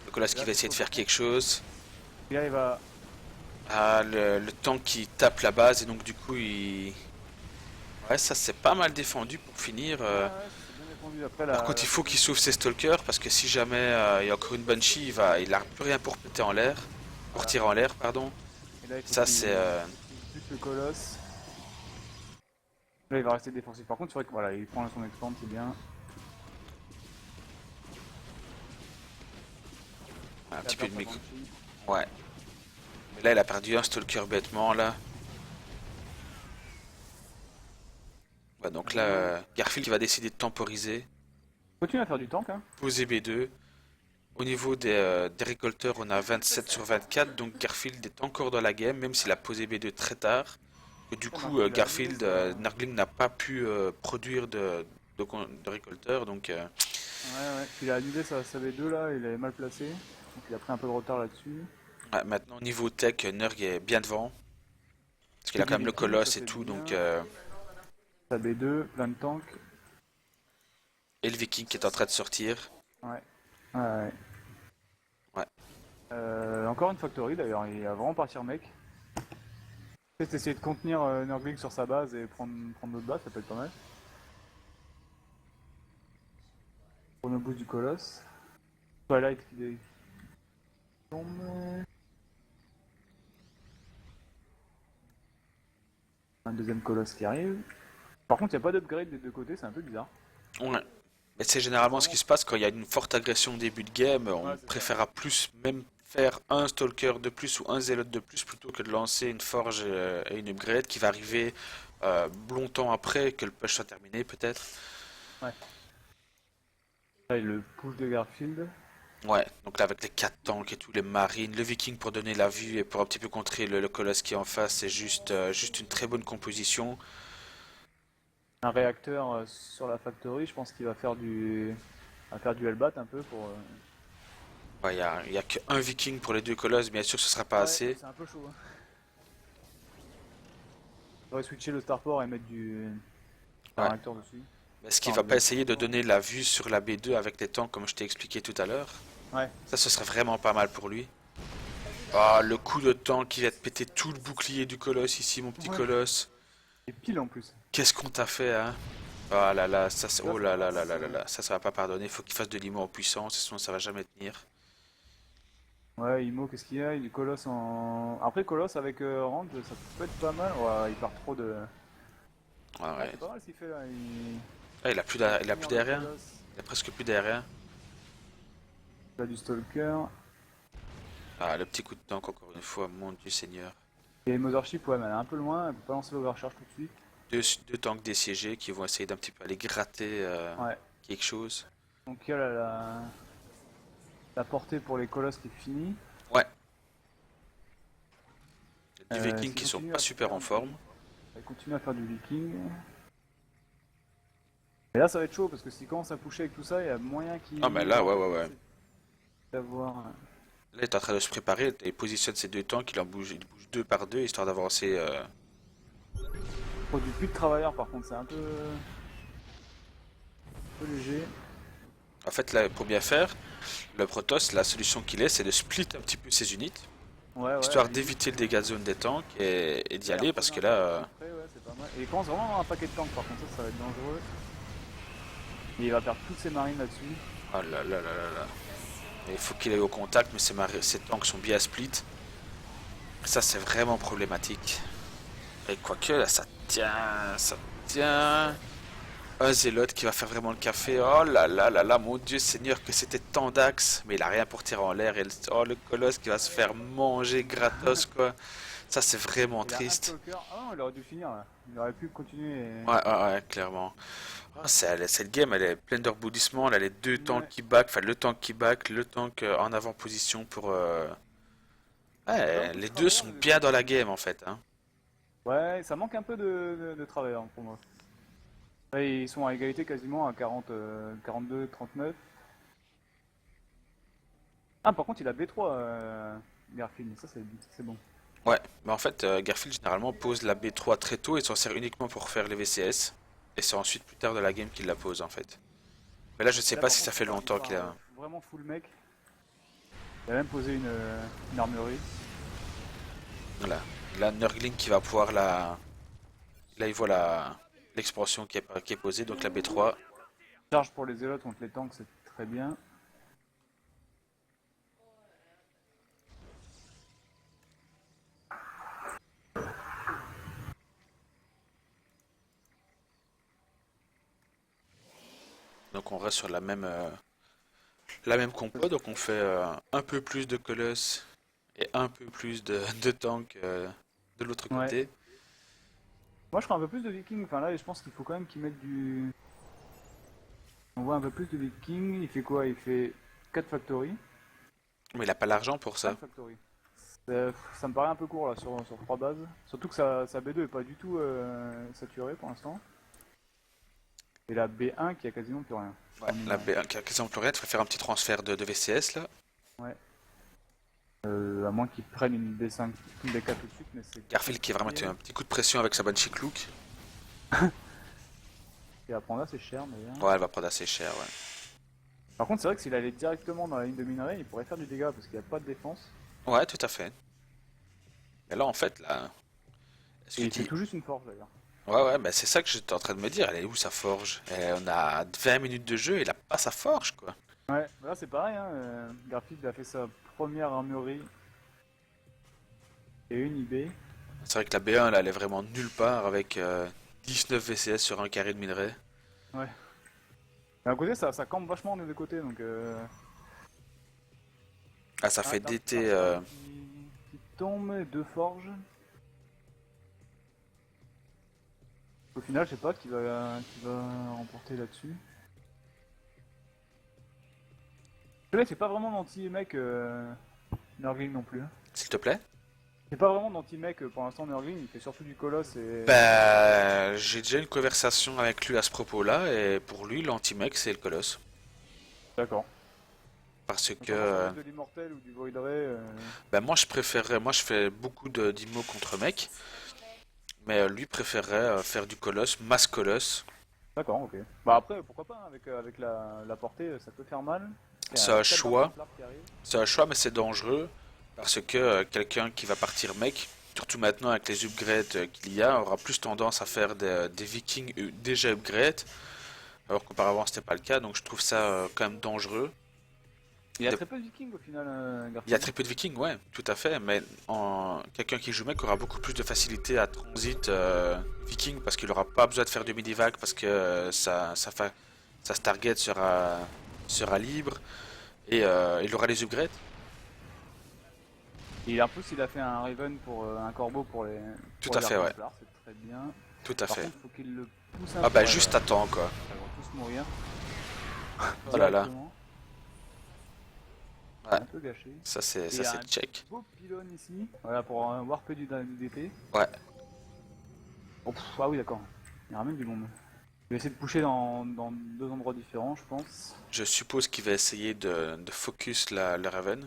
Le Colas
Et
qui
là,
va
c'est
essayer de
chaud,
faire
par contre.
quelque chose.
Et là, il va.
Ah le tank qui tape la base et donc du coup il... Ouais ça c'est pas mal défendu pour finir.
Ouais, ouais, ça s'est bien défendu. Après,
Par contre
la
il faut qu'il
position.
sauve ses stalkers parce que si jamais il y a encore une Banshee il a plus rien pour péter en l'air. Pour
Voilà.
tirer en l'air pardon.
Et là, il faut
Ça c'est...
qu'il bute le colosse. Là, il va rester défensif. Par contre, c'est vrai que voilà, il prend son expand, c'est bien.
un
Il a
petit peu de
perdu sa
micro.
Banshee.
Ouais. Mais là il a perdu un stalker bêtement là. Ouais, donc là Garfield qui va décider de temporiser.
Continue à faire du tank, hein.
Poser B2. Au niveau des récolteurs, on a 27 sur 24, donc Garfield est encore dans la game, même s'il a posé B2 très tard. Et du coup,
Nurgle, il a annulé
Garfield,
sa.
Nurgling n'a pas pu produire de récolteurs, donc
Ouais, ouais. Il a annulé sa V2 là, il avait mal placé. Donc il a pris un peu de retard là-dessus.
ouais, maintenant niveau tech, Nurg est bien devant, parce qu'il
Fait
a
du
quand même le
viking, ça
colosse et
c'est
tout,
bien.
donc
Sa B2, plein de tanks.
et le Viking qui est en train de sortir.
Ouais. Ouais, ouais.
Ouais.
Encore une factory d'ailleurs, il va vraiment partir mec. Peut-être essayer de contenir Nurgling sur sa base et prendre notre base, ça peut être pas mal. Pour le boost du colosse. Twilight qui tombe. Un deuxième colosse qui arrive. Par contre, il n'y a pas d'upgrade des deux côtés, c'est un peu bizarre.
Ouais. Mais c'est généralement ce qui se passe quand il y a une forte agression au début de game,
Ouais,
on
c'est ça.
préférera plus même faire un stalker de plus ou un zélote de plus plutôt que de lancer une forge et une upgrade qui va arriver longtemps après que le push soit terminé peut-être.
Ouais. Là, il le push de Garfield.
Ouais, donc là avec les 4 tanks et tous les marines, le viking pour donner la vue et pour un petit peu contrer le colosse qui est en face, c'est juste une très bonne composition.
Un réacteur sur la factory, je pense qu'il va faire du Hellbat un peu pour.
Ouais, y a qu'un viking pour les deux colosses, bien sûr ce sera pas
Ouais,
assez.
c'est un peu chaud. Hein. On va switcher le starport et mettre un
Ouais.
réacteur dessus.
Est-ce qu'il
Enfin,
va
enlever
pas
le
essayer de
starport.
donner la vue sur la B2 avec les tanks comme je t'ai expliqué tout à l'heure?
Ouais.
Ça, ce serait vraiment pas mal pour lui. Ah, le coup de tank qui va te péter tout le bouclier du colosse ici, mon petit
Ouais.
colosse.
Et pile en plus.
Qu'est-ce qu'on t'a fait, hein? Ah là là, ça,
Là,
oh
ça
là là là
passe.
là là là, ça va pas pardonner. Faut qu'il fasse de l'IMO en puissance, sinon ça va jamais tenir.
Ouais, Imo, qu'est-ce qu'il y a? Il est Colosse en. Après, Colosse avec Rand, ça peut être pas mal. Ouais, il part trop de.
Ouais,
Ah,
ouais.
c'est pas mal ce qu'il fait là.
Ah,
Il
il a plus
contenir le
d'aérien.
Colosse.
Il a presque plus d'aérien.
Il a du Stalker.
Ah, le petit coup de tank encore une fois, mon Dieu Seigneur.
Et Mothership, ouais, mais elle est un peu loin. Elle peut pas lancer l'overcharge tout de suite.
Deux tanks DCG qui vont essayer d'un petit peu aller gratter
Ouais.
quelque chose.
Donc, il y a la portée pour les Colosses qui est finie.
Ouais. Les Vikings
S'il
qui sont
continue
pas
à
super
faire
en forme.
Elle continue à faire du Viking. Et là, ça va être chaud parce que s'il commence à pusher avec tout ça, il y a moyen qu'il.
Ah, mais là, ouais, ouais, ouais.
D'avoir.
Là, il est en train de se préparer, il positionne ses deux tanks, il bouge deux par deux, histoire d'avancer.
Produit plus de travailleurs par contre, c'est un peu léger.
En fait, là, pour bien faire, le Protoss, la solution qu'il est, c'est de split un petit peu ses unités,
Ouais, ouais,
histoire
à la limite.
d'éviter le dégât de zone des tanks et d'y
Il a
aller,
l'air
parce
posé
que
un
là,
tank à peu près, ouais, c'est pas mal. Et il commence vraiment à avoir un paquet de tanks par contre, ça va être dangereux. Et il va perdre toutes ses marines là-dessus.
oh là là là là là. Il faut qu'il aille au contact, mais ses tanks sont bien split. Ça, c'est vraiment problématique. Et quoique, là, ça tient, ça tient. Un zélote qui va faire vraiment le café. Oh là là là là, mon Dieu Seigneur, que c'était tant d'axes. Mais il a rien pour tirer en l'air. Oh, le colosse qui va se faire manger gratos, quoi. Ça, c'est vraiment
Il a un
triste.
stalker. Ah non, il aurait dû finir là. Il aurait pu continuer.
Ouais, ouais, ouais, clairement. Ah, cette game, elle est pleine de rebondissements. Elle a les deux tanks
Ouais.
qui back, enfin le tank qui back, le tank en avant-position pour Ouais, les deux sont bien dans la game en fait. Hein.
Ouais, ça manque un peu de travers hein, pour moi. Ouais, ils sont à égalité quasiment à 40, 42, 39. Ah, par contre, il a B3, Garfield, ça c'est bon.
Ouais, mais en fait, Garfield généralement pose la B3 très tôt et s'en sert uniquement pour faire les VCS. Et c'est ensuite plus tard de la game qu'il la pose en fait. Mais là, je sais
Là,
pas
par
si ça
contre,
fait
il part,
longtemps qu'il a.
vraiment full mec. Il a même posé une armurerie.
Voilà. Là, Nurgling qui va pouvoir la. Là, il voit la l'expansion qui est posée, donc la B3.
Charge pour les élotes contre les tanks, c'est très bien.
Donc on reste sur la même compo, donc on fait un peu plus de Colosses et un peu plus de tanks de l'autre
Ouais.
côté.
Moi, je ferais un peu plus de vikings. Enfin, là, je pense qu'il faut quand même qu'ils mettent du. On voit un peu plus de vikings. Il fait quoi? Il fait 4 factories.
Mais il a pas l'argent pour
5
ça.
factories. Ça me paraît un peu court là sur 3 bases. Surtout que sa B2 est pas du tout saturée pour l'instant. Et la B1 qui a quasiment plus rien.
Ouais, la B1 qui a quasiment plus rien, il faudrait faire un petit transfert de VCS là.
Ouais. À moins qu'ils prennent une B5, une B4 tout de suite, mais c'est.
Garfield qui a vraiment été un petit coup de pression avec sa Banshee Cloak.
Et à prendre là, c'est cher d'ailleurs.
Ouais, elle va prendre assez cher, ouais.
Par contre, c'est vrai que s'il allait directement dans la ligne de minerai, il pourrait faire du dégât parce qu'il n'y a pas de défense.
Ouais, tout à fait. Et là, en fait, là. Est-ce que
Et il fait
dit...
tout juste une forge d'ailleurs.
Ouais, ouais, bah c'est ça que j'étais en train de me dire. Elle est où sa forge? On a 20 minutes de jeu, il a pas sa forge, quoi.
Ouais, là c'est pareil, hein. Garfield a fait sa première armurerie et une IB.
C'est vrai que la B1, là, elle est vraiment nulle part avec 19 VCS sur un carré de minerai.
Ouais. Mais à côté, ça campe vachement des deux côtés donc.
Ah, ça fait
t'as un
DT.
petit arsenal qui tombe, deux forges. Au final, je sais pas qui va remporter là-dessus. Le mec, c'est pas vraiment d'anti-mec Nurgling non plus. Hein.
S'il te plaît?
C'est pas vraiment d'anti-mec pour l'instant Nurgling, il fait surtout du colosse et.
Bah, j'ai déjà une conversation avec lui à ce propos-là, et pour lui, l'anti-mec, c'est le colosse.
D'accord.
Parce
Donc,
que,
on passe juste de l'immortel ou du void ray.
bah, moi, je préférerais, moi, je fais beaucoup d'immo contre mec, mais lui préférerait faire du colosse, masse colosse.
D'accord, ok. Bah après, pourquoi pas, hein, avec la portée, ça peut faire mal. Il y a
C'est un
quatre
choix,
Dark Templars qui arrivent.
c'est un choix, mais c'est dangereux, parce que quelqu'un qui va partir mec, surtout maintenant avec les upgrades qu'il y a, aura plus tendance à faire des vikings déjà upgrade, alors qu'auparavant c'était pas le cas, donc je trouve ça quand même dangereux.
Il y a
Des-
très peu de vikings au final,
Il y a
Garfield.
très peu de vikings, ouais, tout à fait, mais quelqu'un qui joue mec aura beaucoup plus de facilité à transit viking parce qu'il aura pas besoin de faire de mini-vague parce que sa target sera libre et il aura les upgrades.
Et en plus, il a fait un Raven pour un corbeau pour les.
Tout
Pour
à
les
fait,
Dark
ouais,
Templars, c'est très bien.
tout à
Par
fait.
contre, faut qu'il le pousse un
Ah
peu.
bah juste à temps quoi.
Ils vont tous mourir.
Oh là là,
Directement.
ouais,
Un peu gâché.
ça c'est
Et
ça
il y a
c'est
un
check.
beau pylône ici. Voilà, pour warper du DP.
Ouais,
Oh, ah oui, d'accord. Il ramène du monde. Je vais essayer de pusher dans deux endroits différents, je pense.
je suppose qu'il va essayer de focus le Raven.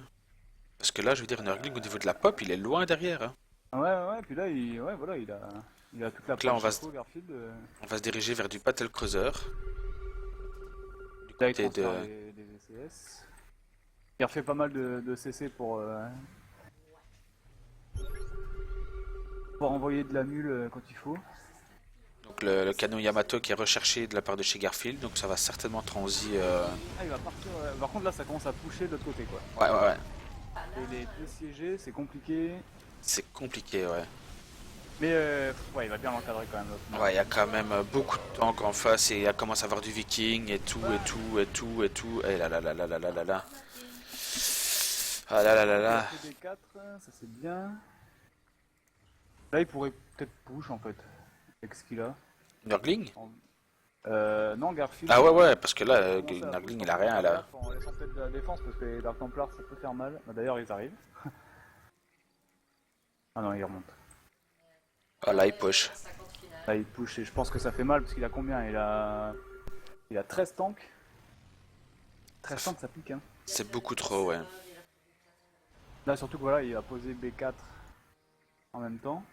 Parce que là, je veux dire, Nurgling au niveau de la pop, il est loin derrière. Hein.
Ah ouais, ouais, ouais, puis là, ouais, voilà, il a toute la
Donc là, on va,
punch qu'il faut, Garfield.
on va se diriger vers du Battle Cruiser. Du
Là, il
côté de...
transfère les VCS. Il refait pas mal de CC pour envoyer de la mule quand il faut.
Donc le canon Yamato qui est recherché de la part de chez Garfield. Donc ça va certainement transi...
Ah, il va partir. Par contre, là, ça commence à pusher de l'autre côté, quoi.
Ouais, ouais, ouais.
Et les piéger, c'est compliqué.
C'est compliqué, ouais.
Mais ouais, il va bien l'encadrer quand même. L'autre.
Ouais, il y a quand même beaucoup de tanks en face et il commence à avoir du viking et tout, et tout, et tout, et tout. Et là là là là là là là là. Ah là là là
Il a
là.
fait des 4, ça c'est bien. Là, il pourrait peut-être push en fait, avec ce qu'il a.
Nurgling?
Non, Garfield.
Ah ouais, ouais, parce que là,
commence à
Nurgling
push
il a rien
en
là.
en laissant peut-être de la défense parce que les Dark Templars ça peut faire mal. Bah, d'ailleurs, ils arrivent. Ah non, il remonte.
Ah là, il push.
50 finales.
Là, il push et je pense que ça fait mal parce qu'il a combien? Il a 13 tanks. 13 tanks, ça pique, hein.
C'est beaucoup trop, ouais.
Là, surtout que voilà, il a posé B4 en même temps.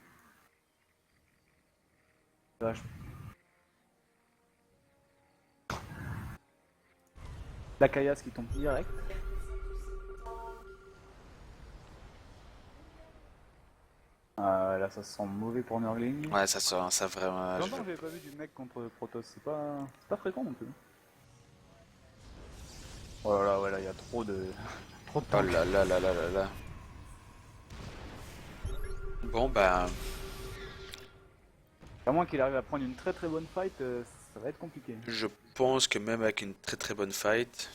Là, la caillasse qui tombe direct. Là, ça se sent mauvais pour Nurgling.
Ouais, ça sent, ça vraiment.
Longtemps que j'avais pas vu du mec contre Protoss, c'est pas fréquent non plus. Oh là là, ouais, là, il y a trop de. Trop de
Oh
tanks.
là là là là là là. Bon, bah.
À moins qu'il arrive à prendre une très très bonne fight, ça va être compliqué.
Je pense que même avec une très très bonne fight.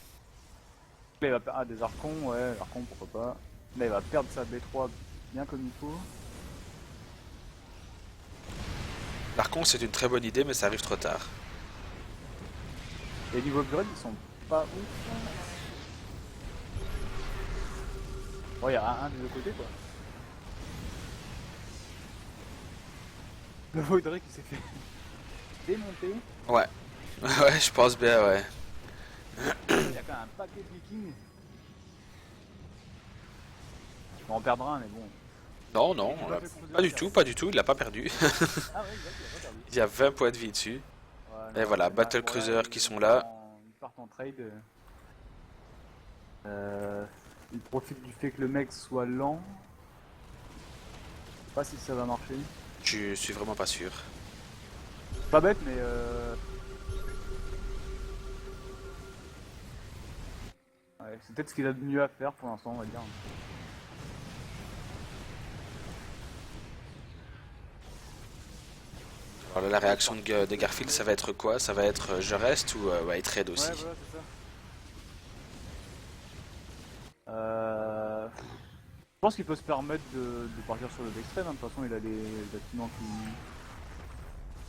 Là, il va perdre des archons, ouais, archons pourquoi pas. Là, il va perdre sa B3 bien comme il faut.
L'Archon, c'est une très bonne idée, mais ça arrive trop tard.
Et niveau upgrade, ils sont pas ouf. Bon, il y a un des deux côtés quoi. Le Vaudrey qui s'est fait démonter.
Ouais. Ouais, je pense bien, ouais.
Il y a quand même un paquet de vikings. Bon, on perdra un, mais bon.
Non, non, pas du tout, pas du tout, il l'a pas perdu.
Ah ouais, exact, il a pas perdu.
Il y a 20 points de vie dessus.
Ouais,
Et voilà, Battle
voilà,
Cruiser
ils
qui sont là.
Ils partent en trade. Ils profitent du fait que le mec soit lent. Je sais pas si ça va marcher.
Je suis vraiment pas sûr.
Pas bête, mais ouais, c'est peut-être ce qu'il a de mieux à faire pour l'instant, on va dire.
Alors là, la réaction de Garfield, ça va être quoi? Ça va être je reste ou ouais, il trade aussi.
Ouais, voilà, c'est ça. Je pense qu'il peut se permettre de partir sur le extrême. Hein. De toute façon, il a les bâtiments qui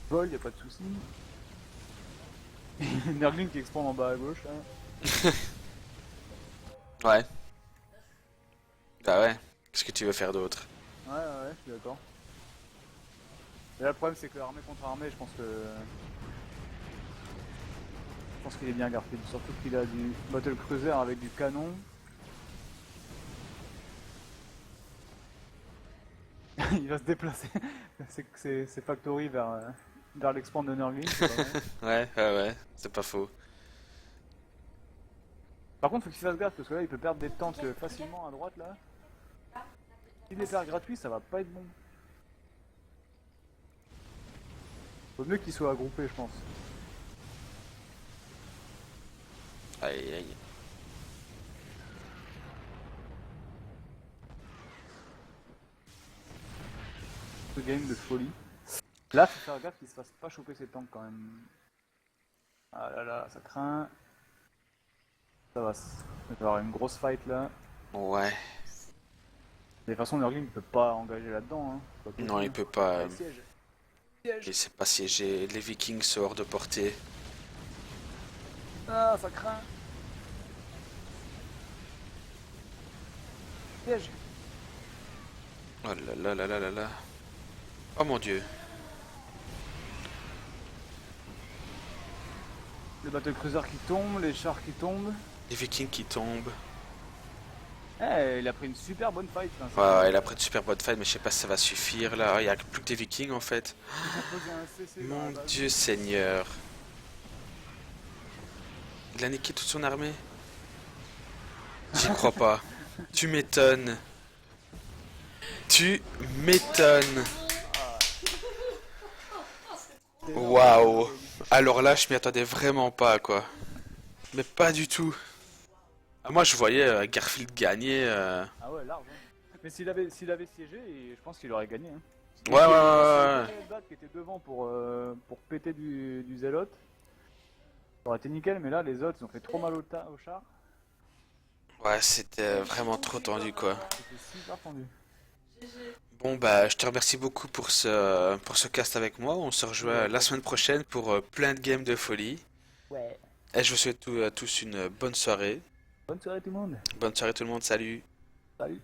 volent, y a pas de souci. Nergling qui expand en bas à gauche. Hein.
Ouais. Bah ouais. Qu'est-ce que tu veux faire d'autre?
Ouais, ouais, je suis d'accord. Et là, le problème, c'est que armée contre armée, je pense qu'il est bien Garfield. Surtout qu'il a du battle cruiser avec du canon. Il va se déplacer. C'est Factory vers l'expand de Nurgling. C'est pas mal.
Ouais, ouais, ouais, c'est pas faux.
Par contre, faut qu'il fasse gaffe parce que là, il peut perdre des tanks facilement à droite là. S'il les perd gratuits, ça va pas être bon. Faut mieux qu'il soit agroupé, je pense.
Aïe, aïe.
Ce game de folie. Là, faut faire gaffe qu'il se fasse pas choper ses tanks quand même. Ah là là, ça craint. Ça va, il va y avoir une grosse fight là.
Ouais.
De toute façon, Nurgling ne peut pas engager là-dedans. Hein. C'est pas
Non,
possible.
il peut pas.
Allez, siège. Siège.
Il sait pas siéger. Les Vikings sont hors de portée.
Ah, ça craint. Siège.
Oh là là là là là là. Oh mon dieu.
Les battlecruisers qui tombent, les chars qui tombent.
Les Vikings qui tombent.
Eh, il a pris une super bonne fight. Hein,
Ouais, ouais, il a pris de super bonne fight, mais je sais pas si ça va suffire là. Oh, il y a plus que des Vikings en fait.
Il a posé un CC dans
Mon
la base.
dieu Seigneur. Il a niqué toute son armée. J'y crois pas. Tu m'étonnes. Tu m'étonnes. Waouh. Alors là, je m'y attendais vraiment pas quoi. Mais pas du tout. Ah, moi, je voyais Garfield gagner.
Ah ouais, large. Hein. Mais s'il avait siégé, je pense qu'il aurait gagné. Hein.
Ouais, ouais, ouais, ouais.
Bat qui était devant pour péter du zélote. Ça aurait été nickel, mais là, les autres, ils ont fait trop mal au char.
Ouais, c'était vraiment trop tendu quoi.
C'était super tendu.
Bon bah je te remercie beaucoup pour ce cast avec moi. On se rejoint la semaine prochaine pour plein de games de folie.
Ouais.
Et je vous souhaite à tous une bonne soirée.
Bonne soirée tout le monde.
Bonne soirée tout le monde, salut.
Salut.